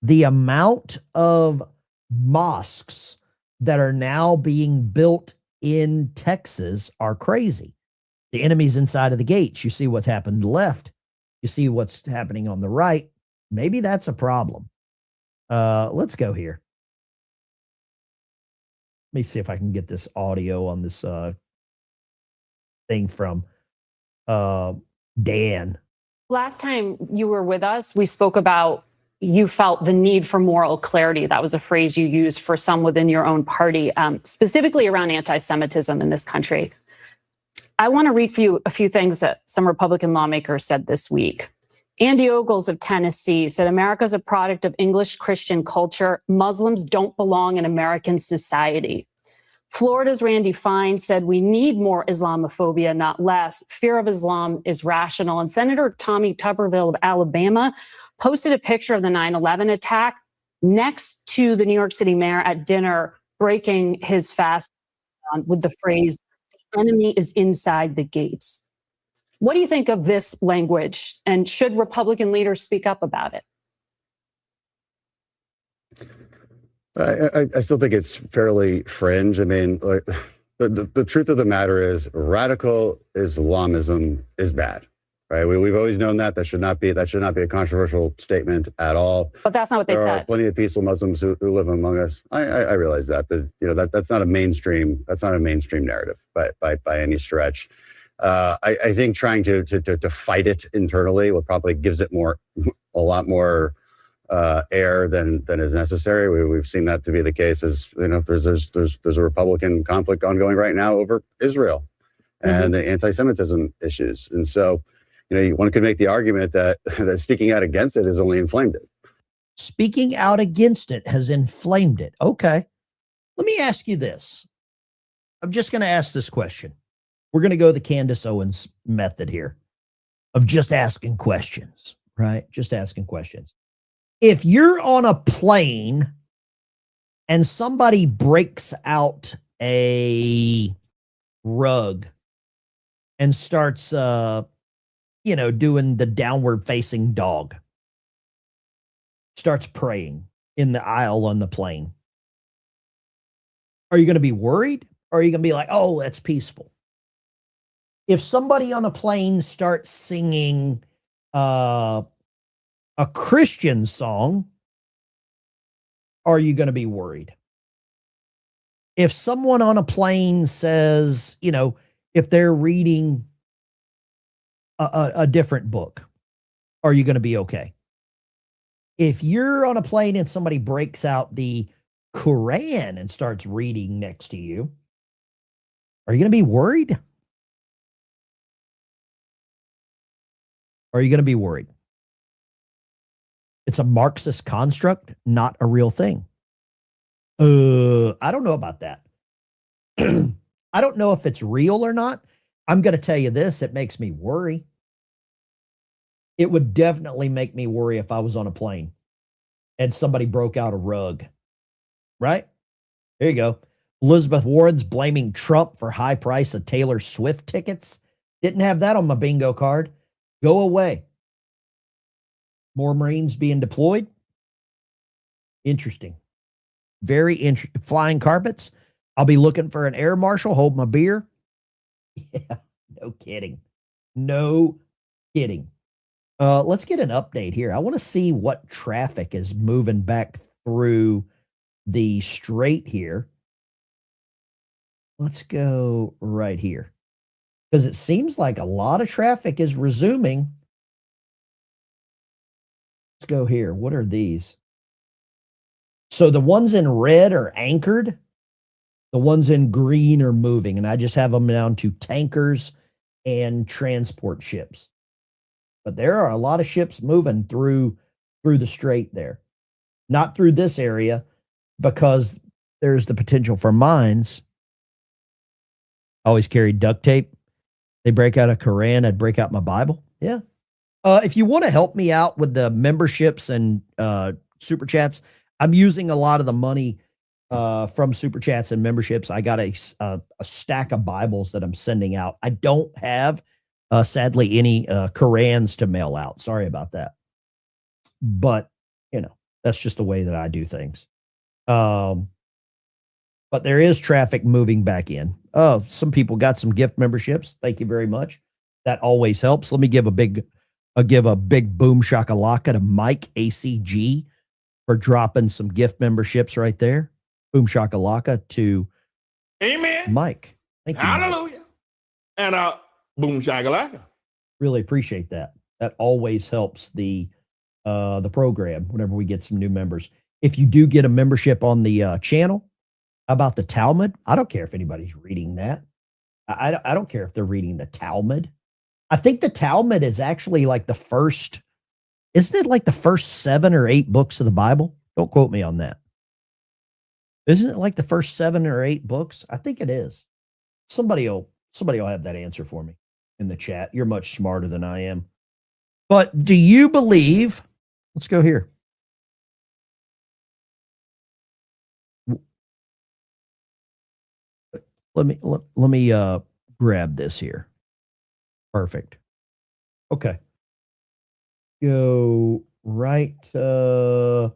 The amount of mosques that are now being built in Texas are crazy. The enemy's inside of the gates. You see what's happened to the left. You see what's happening on the right. Maybe that's a problem. Let's go here. Let me see if I can get this audio on this thing from Dan. Last time you were with us, we spoke about you felt the need for moral clarity. That was a phrase you used for some within your own party, specifically around anti-Semitism in this country. I want to read for you a few things that some Republican lawmakers said this week. Andy Ogles of Tennessee said, America's a product of English Christian culture. Muslims don't belong in American society. Florida's Randy Fine said, we need more Islamophobia, not less. Fear of Islam is rational. And Senator Tommy Tuberville of Alabama posted a picture of the 9/11 attack next to the New York City mayor at dinner, breaking his fast with the phrase, the enemy is inside the gates. What do you think of this language? And should Republican leaders speak up about it? I still think it's fairly fringe. I mean, like, the truth of the matter is radical Islamism is bad, right? We've always known that. That should not be a controversial statement at all. But that's not what they There said. are plenty of peaceful Muslims who live among us. I realize that, but that's not a mainstream narrative by any stretch. I think trying to fight it internally will probably gives it a lot more air than is necessary. We've seen that to be the case. As there's a Republican conflict ongoing right now over Israel and the anti-Semitism issues, and so one could make the argument that speaking out against it has only inflamed it. Speaking out against it has inflamed it. Okay, let me ask you this. I'm just going to ask this question. We're going to go the Candace Owens method here of just asking questions, right? Just asking questions. If you're on a plane and somebody breaks out a rug and starts, doing the downward facing dog, starts praying in the aisle on the plane, are you going to be worried? Or are you going to be like, oh, that's peaceful? If somebody on a plane starts singing a Christian song, are you going to be worried? If someone on a plane says, if they're reading a different book, are you going to be okay? If you're on a plane and somebody breaks out the Quran and starts reading next to you, are you going to be worried? Or are you going to be worried? It's a Marxist construct, not a real thing. I don't know about that. I don't know if it's real or not. I'm going to tell you this. It makes me worry. It would definitely make me worry if I was on a plane and somebody broke out a rug. Right? There you go. Elizabeth Warren's blaming Trump for high price of Taylor Swift tickets. Didn't have that on my bingo card. Go away. More Marines being deployed. Interesting. Very interesting. Flying carpets. I'll be looking for an air marshal. Hold my beer. Yeah, no kidding. No kidding. Let's get an update here. I want to see what traffic is moving back through the strait here. Let's go right here. Because it seems like a lot of traffic is resuming. Let's go here. What are these? So the ones in red are anchored. The ones in green are moving. And I just have them down to tankers and transport ships. But there are a lot of ships moving through the strait there. Not through this area because there's the potential for mines. Always carry duct tape. They break out a Quran, I'd break out my Bible. Yeah. If you want to help me out with the memberships and super chats, I'm using a lot of the money from Super Chats and memberships. I got a stack of Bibles that I'm sending out. I don't have, sadly, any Qurans to mail out. Sorry about that. But, that's just the way that I do things. But there is traffic moving back in. Oh, some people got some gift memberships. Thank you very much. That always helps. Let me give a big boom shakalaka to Mike ACG for dropping some gift memberships right there. Boom shakalaka to Amen. Mike. Thank you. Hallelujah. Mike. And boom shakalaka. Really appreciate that. That always helps the program whenever we get some new members. If you do get a membership on the channel, how about the Talmud? I don't care if anybody's reading that. I don't care if they're reading the Talmud. I think the Talmud is actually like the first, isn't it like the first 7 or 8 books of the Bible? Don't quote me on that. Isn't it like the first 7 or 8 books? I think it is. Somebody will have that answer for me in the chat. You're much smarter than I am. But do you believe, let's go here. Let me grab this here. Perfect. Okay. Go right. We'll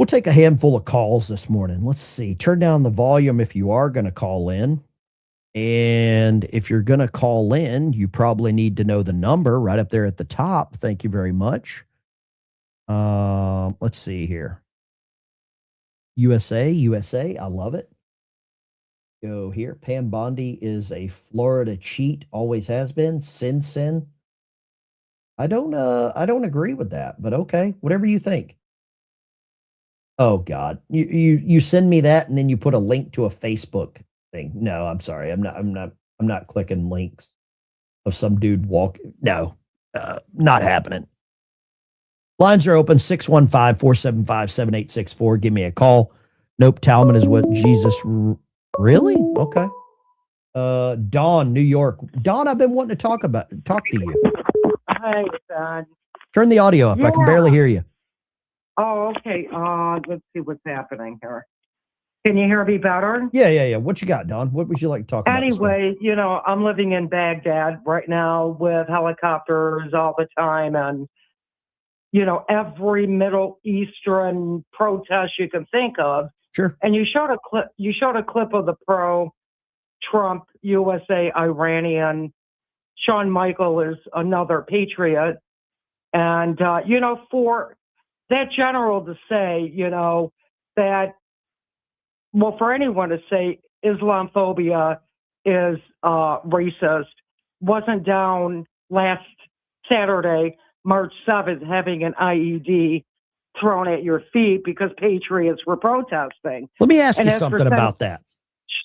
take a handful of calls this morning. Let's see. Turn down the volume if you are going to call in. And if you're going to call in, you probably need to know the number right up there at the top. Thank you very much. Let's see here. USA. I love it. Go here. Pam Bondi is a Florida cheat. Always has been. Sin. I don't agree with that, but okay. Whatever you think. Oh God. You send me that and then you put a link to a Facebook thing. No, I'm sorry. I'm not clicking links of some dude walking. No, not happening. Lines are open 615-475-7864. Give me a call. Nope. Talmud is what Jesus. Really? Okay. Dawn, New York. Dawn, I've been wanting to talk to you. Hi, Don. Turn the audio up. I can barely hear you. Oh, okay. Let's see what's happening here. Can you hear me better? Yeah. What you got, Don? What would you like to talk about? Anyway, I'm living in Baghdad right now with helicopters all the time, and every Middle Eastern protest you can think of. Sure. And you showed a clip. You showed a clip of the pro-Trump USA Iranian. Shawn Michael is another patriot, and for that general to say, that, well, for anyone to say Islamophobia is racist, wasn't down last Saturday, March 7th, having an IED thrown at your feet because patriots were protesting. Let me ask you something about that.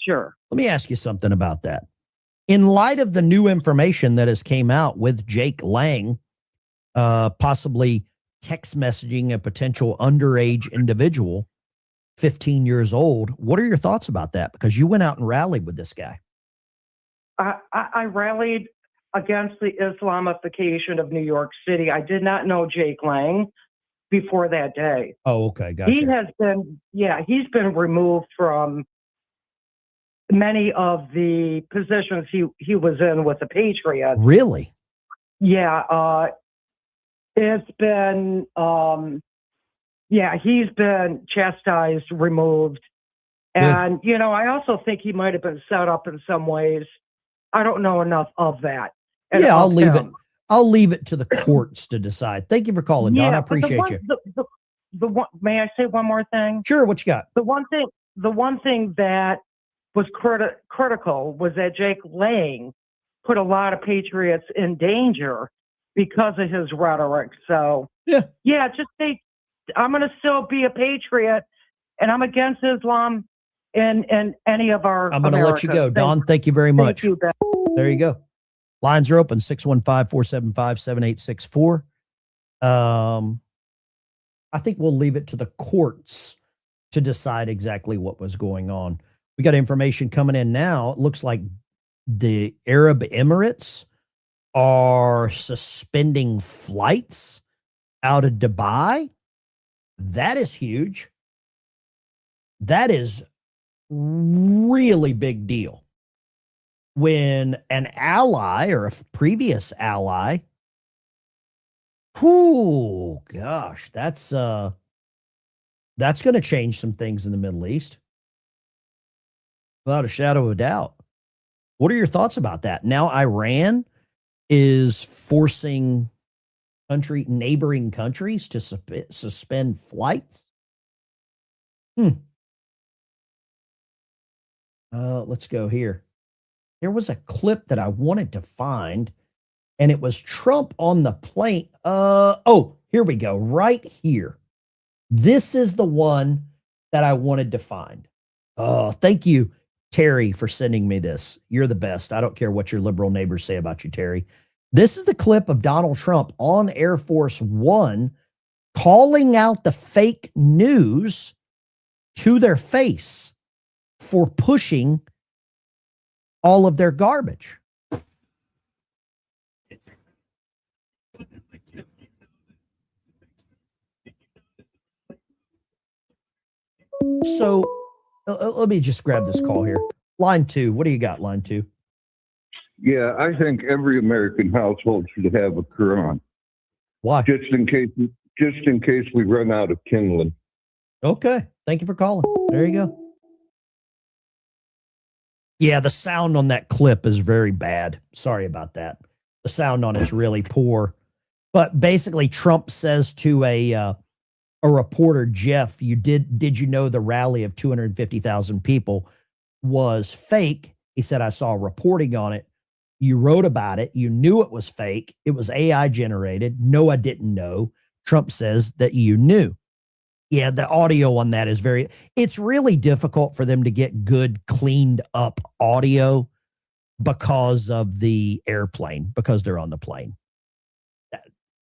Sure. Let me ask you something about that. In light of the new information that has came out with Jake Lang, possibly text messaging a potential underage individual, 15 years old, what are your thoughts about that? Because you went out and rallied with this guy. I rallied against the Islamification of New York City. I did not know Jake Lang before that day. Oh, okay. Gotcha. He's been removed from many of the positions he was in with the Patriots. Really? Yeah. It's been, he's been chastised, removed. And, I also think he might have been set up in some ways. I don't know enough of that. And yeah, I'll leave it. I'll leave it to the courts to decide. Thank you for calling, Don. I appreciate you. The one, may I say one more thing? Sure. What you got? The one thing that was critical was that Jake Lang put a lot of patriots in danger because of his rhetoric. So just say, I'm going to still be a patriot, and I'm against Islam in any of our. I'm going to let you go, Don. Thank you very much. Thank you, Ben. There you go. Lines are open 615-475-7864. I think we'll leave it to the courts to decide exactly what was going on. We got information coming in now. It looks like the Arab Emirates are suspending flights out of Dubai. That is huge. That is really big deal. When an ally or a previous ally, oh gosh, that's going to change some things in the Middle East, without a shadow of a doubt. What are your thoughts about that? Now Iran is forcing neighboring countries to suspend flights. Let's go here. There was a clip that I wanted to find, and it was Trump on the plane. Oh, here we go. Right here. This is the one that I wanted to find. Oh, thank you, Terry, for sending me this. You're the best. I don't care what your liberal neighbors say about you, Terry. This is the clip of Donald Trump on Air Force One calling out the fake news to their face for pushing all of their garbage. So let me just grab this call here. Line 2. What do you got, line 2? Yeah, I think every American household should have a Quran. Why? Just in case we run out of kindling. Okay. Thank you for calling. There you go. Yeah, the sound on that clip is very bad. Sorry about that. The sound on it's really poor. But basically, Trump says to a reporter, Jeff, did you know the rally of 250,000 people was fake? He said, I saw reporting on it. You wrote about it. You knew it was fake. It was AI generated. No, I didn't know. Trump says that you knew. Yeah, the audio on that is it's really difficult for them to get good, cleaned up audio because of the airplane, because they're on the plane.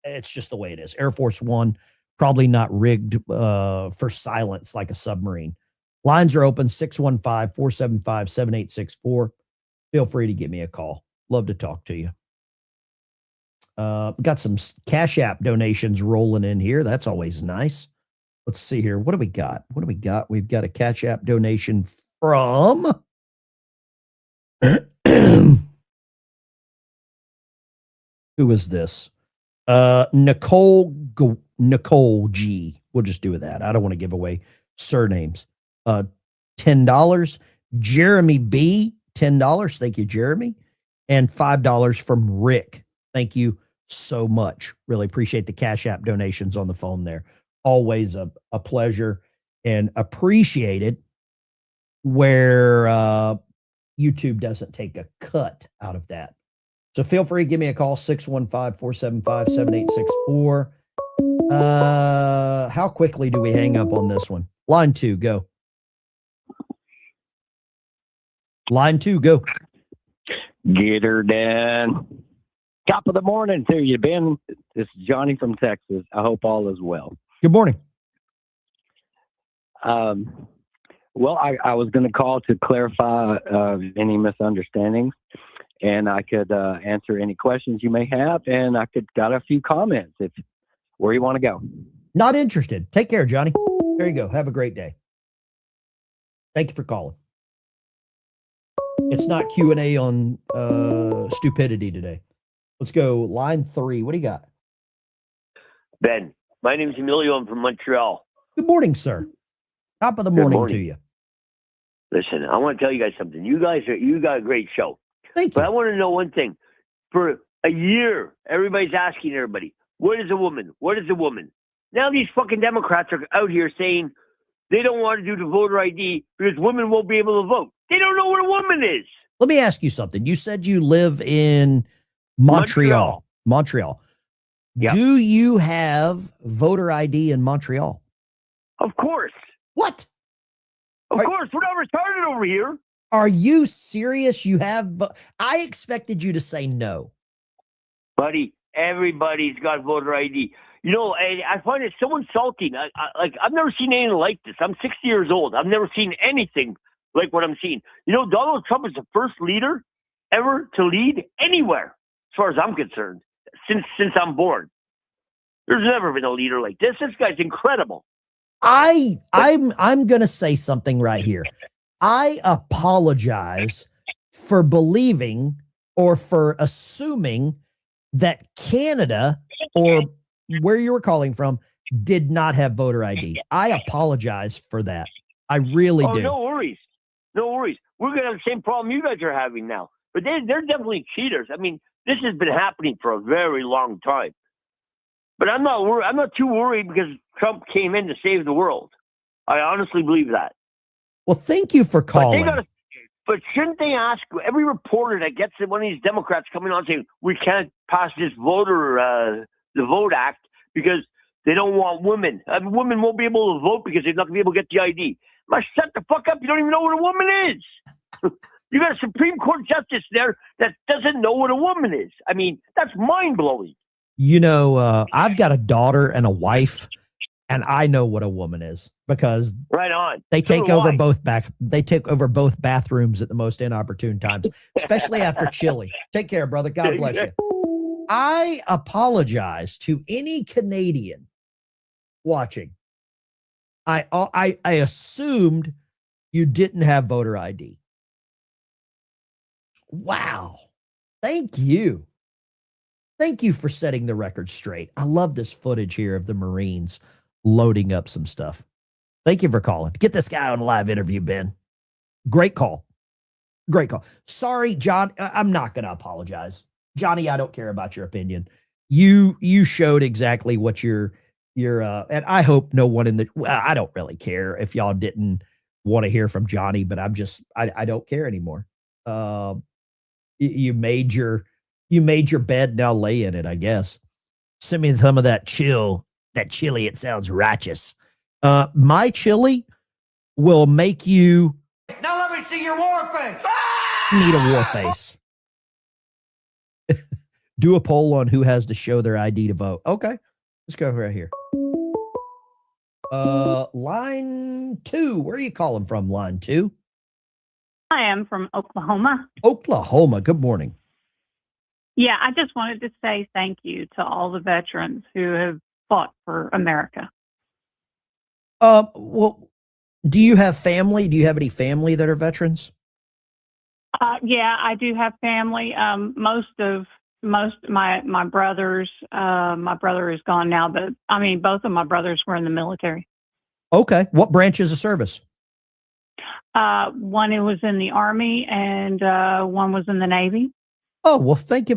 It's just the way it is. Air Force One, probably not rigged for silence like a submarine. Lines are open, 615-475-7864. Feel free to give me a call. Love to talk to you. Got some Cash App donations rolling in here. That's always nice. Let's see here. What do we got? We've got a Cash App donation from who is this? Nicole G. We'll just do that. I don't want to give away surnames. $10. Jeremy B. $10. Thank you, Jeremy. And $5 from Rick. Thank you so much. Really appreciate the Cash App donations on the phone there. Always a pleasure and appreciated where YouTube doesn't take a cut out of that. So feel free to give me a call, 615-475-7864. How quickly do we hang up on this one? Line 2, go. Line 2, go. Get her done. Top of the morning to you, Ben. This is Johnny from Texas. I hope all is well. Good morning. Well, I was going to call to clarify any misunderstandings, and I could answer any questions you may have, and I got a few comments if where you want to go. Not interested. Take care, Johnny. There you go. Have a great day. Thank you for calling. It's not Q&A on stupidity today. Let's go. Line 3. What do you got? Ben, my name is Emilio. I'm from Montreal. Good morning, sir. Top of the morning to you. Listen, I want to tell you guys something. You got a great show. Thank you. But I want to know one thing. For a year, everybody's asking everybody, what is a woman? What is a woman? Now these fucking Democrats are out here saying they don't want to do the voter ID because women won't be able to vote. They don't know what a woman is. Let me ask you something. You said you live in Montreal. Yeah. Do you have voter ID in Montreal? Of course. What? Of course. We're not retarded over here. Are you serious? You have? I expected you to say no. Buddy, everybody's got voter ID. You know, I find it so insulting. I've never seen anything like this. I'm 60 years old. I've never seen anything like what I'm seeing. You know, Donald Trump is the first leader ever to lead anywhere, as far as I'm concerned, since I'm born. There's never been a leader like this. This guy's incredible. I'm going to say something right here. I apologize for believing or for assuming that Canada or where you were calling from did not have voter ID. I apologize for that. I really do. No worries. No worries. We're going to have the same problem you guys are having now. But they're definitely cheaters. I mean, this has been happening for a very long time. But I'm not worried. I'm not too worried because Trump came in to save the world. I honestly believe that. Well, thank you for calling. But shouldn't they ask every reporter that gets one of these Democrats coming on saying we can't pass this the Vote Act because they don't want women. Women won't be able to vote because they're not going to be able to get the ID. Shut the fuck up. You don't even know what a woman is. You got a Supreme Court justice there that doesn't know what a woman is. I mean, that's mind-blowing. You know, I've got a daughter and a wife, and I know what a woman is because right on. They take over both bathrooms at the most inopportune times, especially after chili. Take care, brother. God bless you. I apologize to any Canadian watching. I assumed you didn't have voter ID. Wow. Thank you. Thank you for setting the record straight. I love this footage here of the Marines loading up some stuff. Thank you for calling. Get this guy on a live interview, Ben. Great call. Great call. Sorry, John. I'm not going to apologize. Johnny, I don't care about your opinion. You showed exactly what you're and I hope no one I don't really care if y'all didn't want to hear from Johnny, but I don't care anymore. You made your bed, now lay in it, I guess. Send me some of that chili. It sounds righteous. My chili will make you Now let me see your war face. need a war face. Do a poll on who has to show their ID to vote. Okay, let's go right here. Line 2. Where are you calling from, line 2? I am from Oklahoma. Oklahoma. Good morning. Yeah, I just wanted to say thank you to all the veterans who have fought for America. Well, do you have family? Do you have any family that are veterans? Yeah, I do have family. Most my brothers. My brother is gone now, but I mean, both of my brothers were in the military. Okay. What branches of service? One was in the Army, and one was in the Navy. Oh, well, thank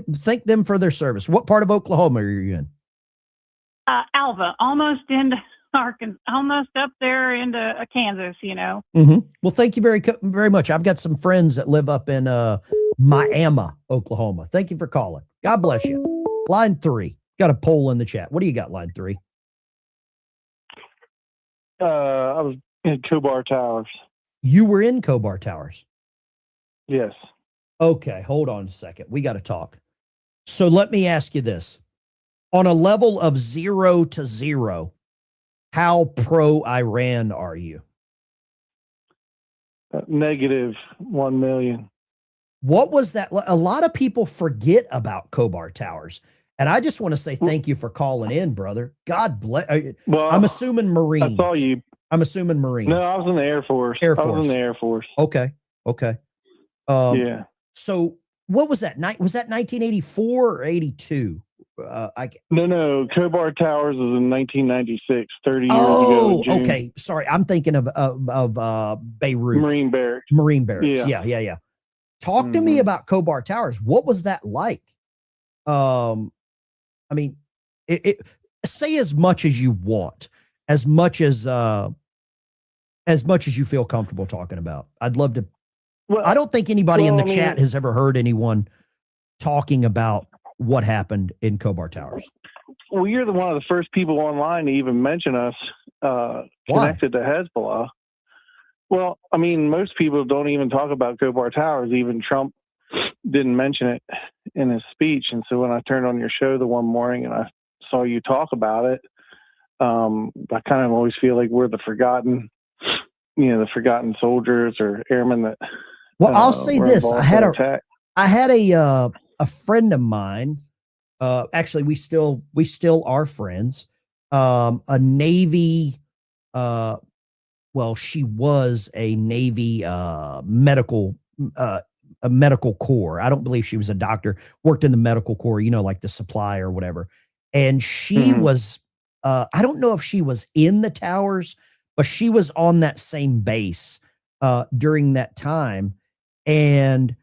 them for their service. What part of Oklahoma are you in? Alva, almost into Arkansas, almost up there into Kansas, you know. Mm-hmm. Well, thank you very much. I've got some friends that live up in Miami, Oklahoma. Thank you for calling. God bless you. Line 3. Got a poll in the chat. What do you got, line 3? I was in Cobar Towers. You were in Cobar Towers? Yes. Okay, hold on a second. We got to talk. So let me ask you this. On a level of 0 to 0, how pro-Iran are you? Negative 1 million. What was that? A lot of people forget about Cobar Towers. And I just want to say thank you for calling in, brother. God bless. Well, I'm assuming Marine. I saw you. I'm assuming Marine. No, I was in the Air Force. I was in the Air Force. Okay. Yeah. So what was that? Was that 1984 or 82? No. Cobar Towers was in 1996, 30 years ago. Oh, okay. Sorry. I'm thinking of Beirut. Marine Barracks. Marine Barracks. Yeah. Talk to me about Cobar Towers. What was that like? I mean, say as much as you want, as much as you feel comfortable talking about. I'd love to. Well, I don't think anybody in the chat has ever heard anyone talking about what happened in Cobar Towers. Well, you're one of the first people online to even mention us connected to Hezbollah. Well, I mean, most people don't even talk about Cobar Towers. Even Trump didn't mention it in his speech. And so when I turned on your show the one morning and I saw you talk about it, I kind of always feel like we're the forgotten soldiers or airmen that. Well, I'll say this: I had a friend of mine. Actually, we still are friends. A Navy well, she was a Navy medical a medical corps. I don't believe she was a doctor, worked in the medical corps, you know, like the supply or whatever. And she was, I don't know if she was in the towers, but she was on that same base during that time. And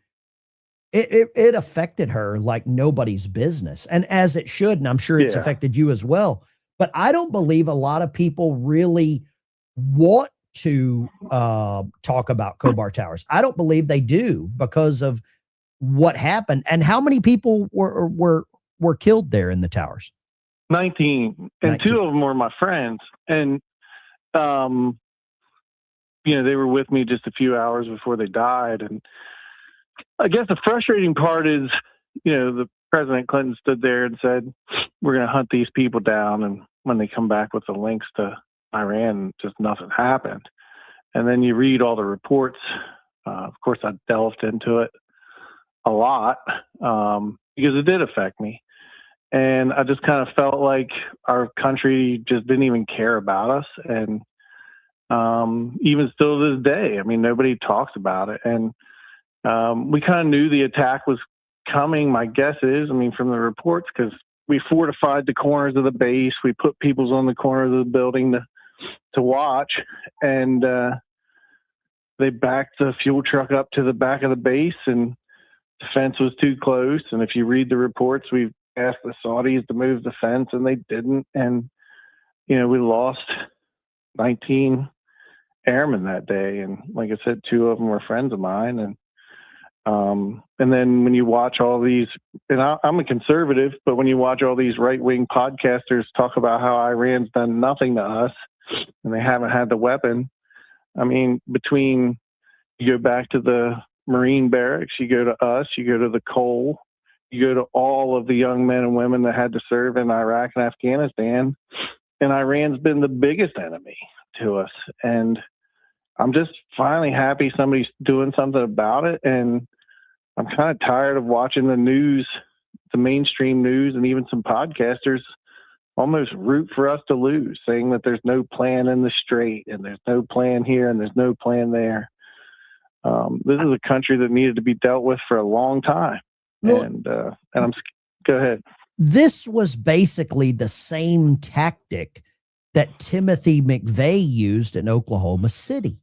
it affected her like nobody's business. And as it should, and I'm sure it's affected you as well. But I don't believe a lot of people really want to talk about Khobar Towers. I don't believe they do because of what happened. And how many people were killed there in the towers? 19, and 19. 2 of them were my friends. And, you know, they were with me just a few hours before they died. And I guess the frustrating part is, you know, the President Clinton stood there and said, we're going to hunt these people down. And when they come back with the links to Iran, just nothing happened. And then you read all the reports. Of course, I delved into it a lot because it did affect me. And I just kind of felt like our country just didn't even care about us. And even still to this day, I mean, nobody talks about it. And we kind of knew the attack was coming. My guess is, I mean, from the reports, because we fortified the corners of the base. We put peoples on the corners of the building to watch. And they backed the fuel truck up to the back of the base, and the fence was too close. And if you read the reports, we asked the Saudis to move the fence, and they didn't. And, you know, we lost 19 airmen that day. And like I said, 2 of them were friends of mine. And then when you watch all these, and I'm a conservative, but when you watch all these right-wing podcasters talk about how Iran's done nothing to us and they haven't had the weapon, I mean, between you go back to the Marine barracks, you go to us, you go to the coal, you go to all of the young men and women that had to serve in Iraq and Afghanistan, and Iran's been the biggest enemy to us. And I'm just finally happy somebody's doing something about it. And I'm kind of tired of watching the news, the mainstream news, and even some podcasters almost root for us to lose, saying that there's no plan in the strait and there's no plan here and there's no plan there. This is a country that needed to be dealt with for a long time. And I'm, go ahead. This was basically the same tactic that Timothy McVeigh used in Oklahoma City,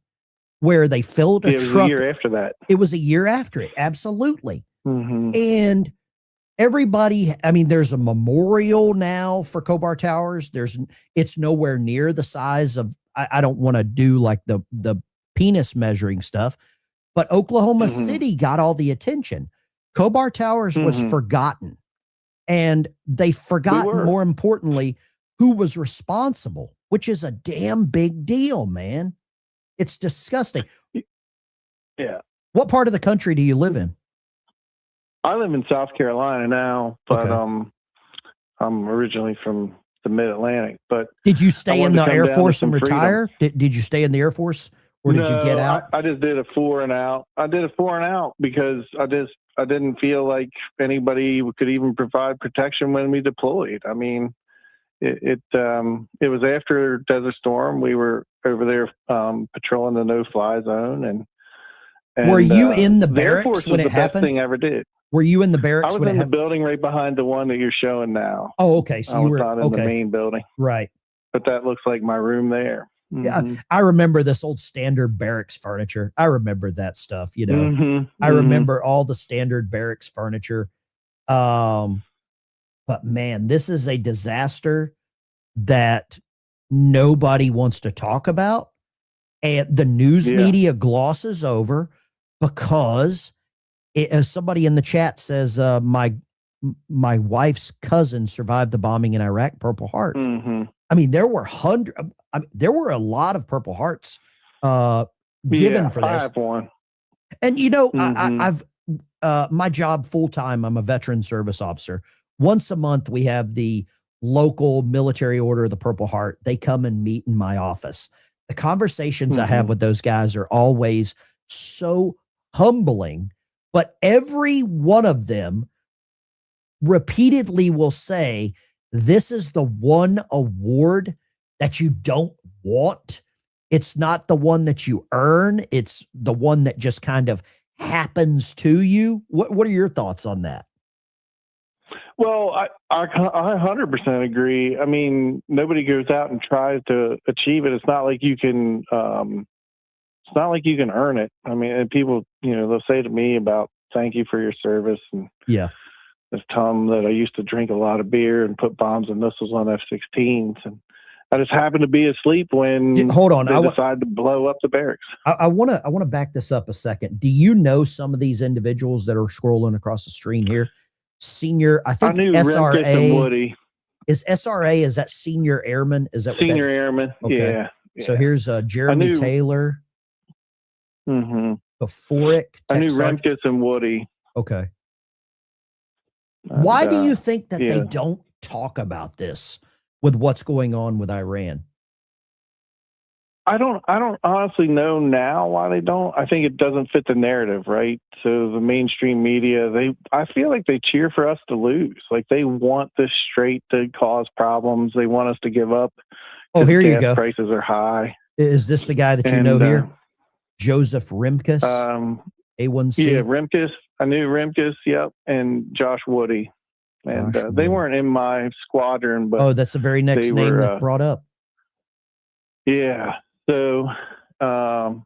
where they filled a truck. It was a year after that. It was a year after it. Absolutely. Mm-hmm. And everybody, I mean, there's a memorial now for Khobar Towers. It's nowhere near the size of, I don't want to do like the penis measuring stuff, but Oklahoma City got all the attention. Khobar Towers was forgotten, and they forgot, more importantly, who was responsible, which is a damn big deal, man. It's disgusting. Yeah. What part of the country do you live in? I live in South Carolina now, but I'm originally from the Mid-Atlantic. But did you stay in the Air Force and retire? Did you stay in the Air Force, or did you get out? I just did a 4 and out. I did a 4 and out because I didn't feel like anybody could even provide protection when we deployed. I mean, it was after Desert Storm. We were over there patrolling the no-fly zone, and were you in the barracks Air Force when was it the happened? best thing I ever did. Were you in the barracks? I was in the building right behind the one that you're showing now. Oh, okay. So I you was were not in the main building, right? But that looks like my room there. Yeah, I remember this old standard barracks furniture. I remember that stuff. You know, I remember all the standard barracks furniture. But man, this is a disaster that nobody wants to talk about, and the news media glosses over because as somebody in the chat says, my wife's cousin survived the bombing in Iraq, Purple Heart. I mean, there were there were a lot of Purple Hearts given for this. I have one. And you know, I've my job full time. I'm a veteran service officer. Once a month, we have the local military order of the Purple Heart. They come and meet in my office. The conversations I have with those guys are always so humbling, but every one of them repeatedly will say, this is the one award that you don't want. It's not the one that you earn. It's the one that just kind of happens to you. What are your thoughts on that? Well, I 100% agree. I mean, nobody goes out and tries to achieve it. It's not like you can. It's not like you can earn it. I mean, and people, they'll say to me about thank you for your service, and yeah, just tell them that I used to drink a lot of beer and put bombs and missiles on F-16s, and I just happened to be asleep when hold on, they decided to blow up the barracks. I want to back this up a second. Do you know some of these individuals that are scrolling across the screen here? Senior, I think knew SRA and Woody. Is SRA, is that senior airman? Is that senior airman? Okay. Yeah. So here's Jeremy Taylor. Mm-hmm. Before it, I knew Remkus and Woody. Okay. Why do you think that they don't talk about this with what's going on with Iran? I don't honestly know now why they don't. I think it doesn't fit the narrative, right? So the mainstream media, I feel like they cheer for us to lose. Like they want this straight to cause problems. They want us to give up. Oh, here you go. Prices are high. Is this the guy that you know here? Joseph Remkus? A1C? Yeah, Remkus. I knew Remkus, yep, and Josh Woody. And they weren't in my squadron, but that's the very next name that brought up. Yeah. So, but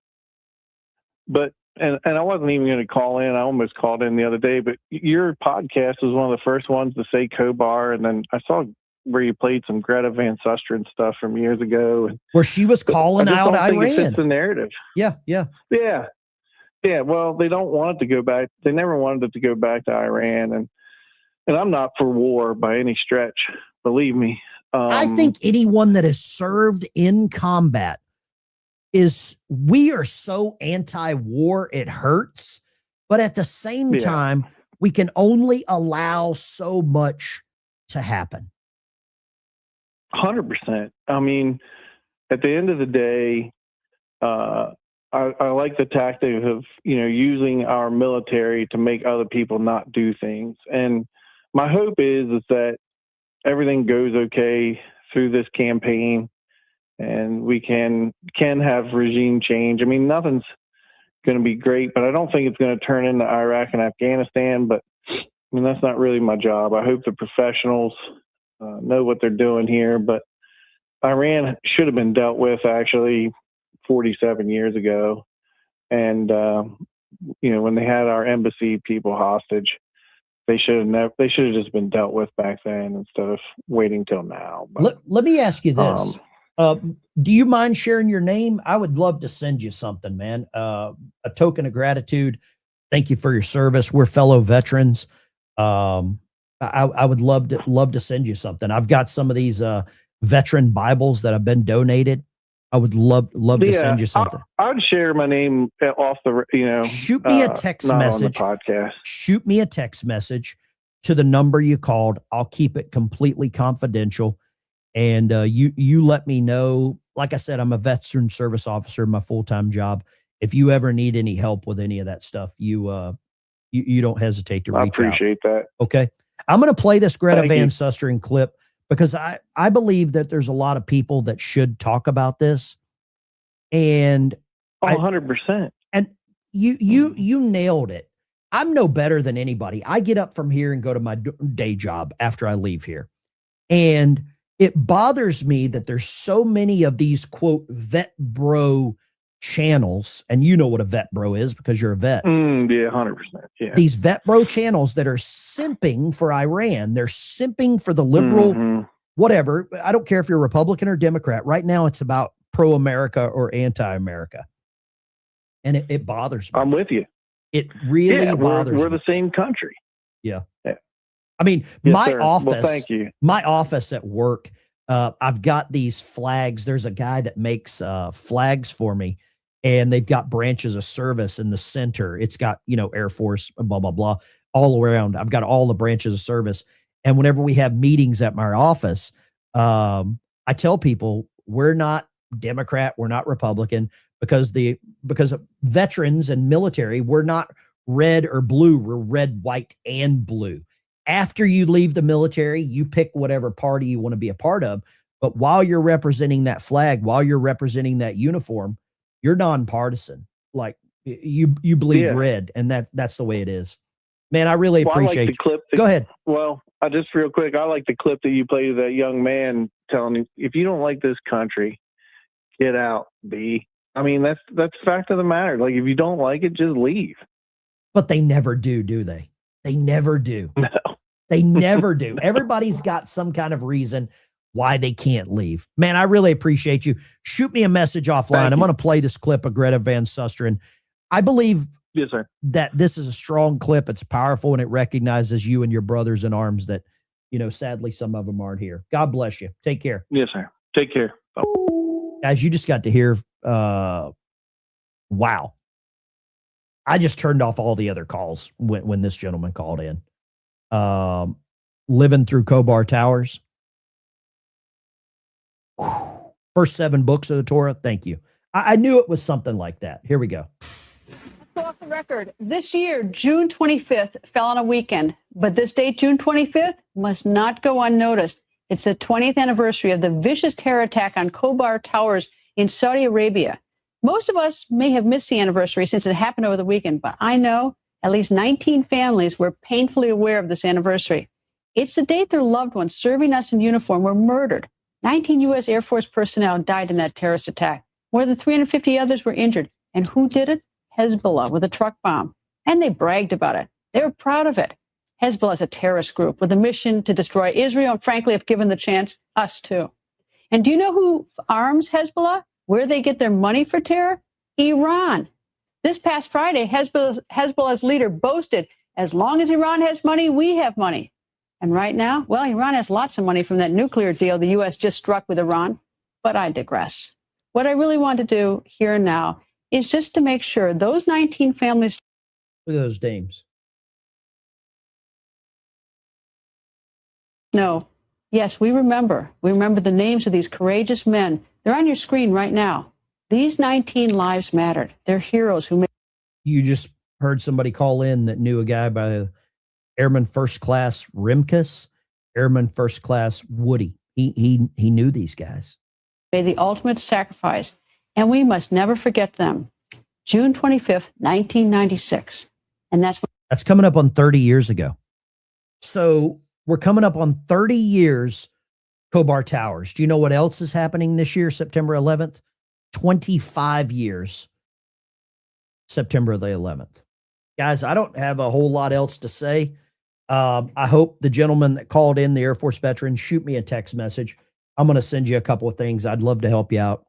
I wasn't even going to call in. I almost called in the other day, but your podcast was one of the first ones to say Kobar, and then I saw where you played some Greta Van Susteren stuff from years ago, where she was calling out Iran. It fits the narrative. Yeah. Well, they don't want it to go back. They never wanted it to go back to Iran, and I'm not for war by any stretch. Believe me. I think anyone that has served in combat we are so anti-war, it hurts. But at the same time, we can only allow so much to happen. 100%. I mean, at the end of the day, I like the tactic of, using our military to make other people not do things. And my hope is that everything goes okay through this campaign, and we can have regime change. I mean, nothing's going to be great, but I don't think it's going to turn into Iraq and Afghanistan. But I mean, that's not really my job. I hope the professionals know what they're doing here. But Iran should have been dealt with actually 47 years ago, and when they had our embassy people hostage. They should have just been dealt with back then instead of waiting till now. But, let me ask you this. Do you mind sharing your name? I would love to send you something, man. A token of gratitude. Thank you for your service. We're fellow veterans. I would love to send you something. I've got some of these veteran Bibles that have been donated. I would love to send you something. I'd share my name off the, shoot me a text message on the podcast. Shoot me a text message to the number you called. I'll keep it completely confidential. And you let me know. Like I said, I'm a veteran service officer, my full-time job. If you ever need any help with any of that stuff, you don't hesitate to reach out. I appreciate that. Okay. I'm going to play this Greta Van Susteren clip, because I believe that there's a lot of people that should talk about this. And 100%. And you nailed it. I'm no better than anybody. I get up from here and go to my day job after I leave here. And it bothers me that there's so many of these, quote, vet bro channels. And you know what a vet bro is because you're a vet. Yeah, 100%. Yeah. These vet bro channels that are simping for Iran. They're simping for the liberal, whatever. I don't care if you're Republican or Democrat. Right now, it's about pro-America or anti-America. And it bothers me. I'm with you. It really bothers me. We're the same country. Yeah. I mean, office. Well, thank you. My office at work, I've got these flags. There's a guy that makes flags for me, and they've got branches of service in the center. It's got, Air Force, blah, blah, blah, all around. I've got all the branches of service. And whenever we have meetings at my office, I tell people we're not Democrat, we're not Republican, because of veterans and military, we're not red or blue. We're red, white, and blue. After you leave the military, you pick whatever party you want to be a part of. But while you're representing that flag, while you're representing that uniform, you're nonpartisan. Like you bleed red, and that's the way it is. Man, I really appreciate I like the clip. Go ahead. Well, just real quick, I like the clip that you played of that young man telling him, if you don't like this country, get out, B. I mean, that's the fact of the matter. Like, if you don't like it, just leave. But they never do they? They never do. No. They never do. Everybody's got some kind of reason why they can't leave. Man, I really appreciate you. Shoot me a message offline. I'm going to play this clip of Greta Van Susteren. I believe yes, sir, that this is a strong clip. It's powerful, and it recognizes you and your brothers in arms that, sadly, some of them aren't here. God bless you. Take care. Yes, sir. Take care. Bye. Guys, you just got to hear, wow. I just turned off all the other calls when this gentleman called in. Living Through Khobar Towers. First 7 books of the Torah. Thank you. I knew it was something like that. Here we go. Let's go off the record. This year, June 25th fell on a weekend, but this date, June 25th, must not go unnoticed. It's the 20th anniversary of the vicious terror attack on Khobar Towers in Saudi Arabia. Most of us may have missed the anniversary since it happened over the weekend, but I know at least 19 families were painfully aware of this anniversary. It's the date their loved ones serving us in uniform were murdered. 19 U.S. Air Force personnel died in that terrorist attack. More than 350 others were injured. And who did it? Hezbollah with a truck bomb. And they bragged about it. They were proud of it. Hezbollah is a terrorist group with a mission to destroy Israel, and frankly, if given the chance, us too. And do you know who arms Hezbollah? Where they get their money for terror? Iran. This past Friday, Hezbollah's leader boasted, as long as Iran has money, we have money. And right now, well, Iran has lots of money from that nuclear deal the U.S. just struck with Iran. But I digress. What I really want to do here and now is just to make sure those 19 families. Look at those dames. No. Yes, we remember. We remember the names of these courageous men. They're on your screen right now. These 19 lives mattered. They're heroes who made. You just heard somebody call in that knew a guy by Airman First Class Rimkus, Airman First Class Woody. He knew these guys. Made the ultimate sacrifice, and we must never forget them. June 25th, 1996. And that's coming up on 30 years ago. So we're coming up on 30 years, Khobar Towers. Do you know what else is happening this year, September 11th? 25 years, September the 11th. Guys, I don't have a whole lot else to say. I hope the gentleman that called in, the Air Force veteran, shoot me a text message. I'm going to send you a couple of things. I'd love to help you out.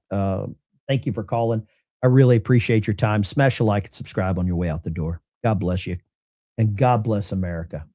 Thank you for calling. I really appreciate your time. Smash a like and subscribe on your way out the door. God bless you. And God bless America.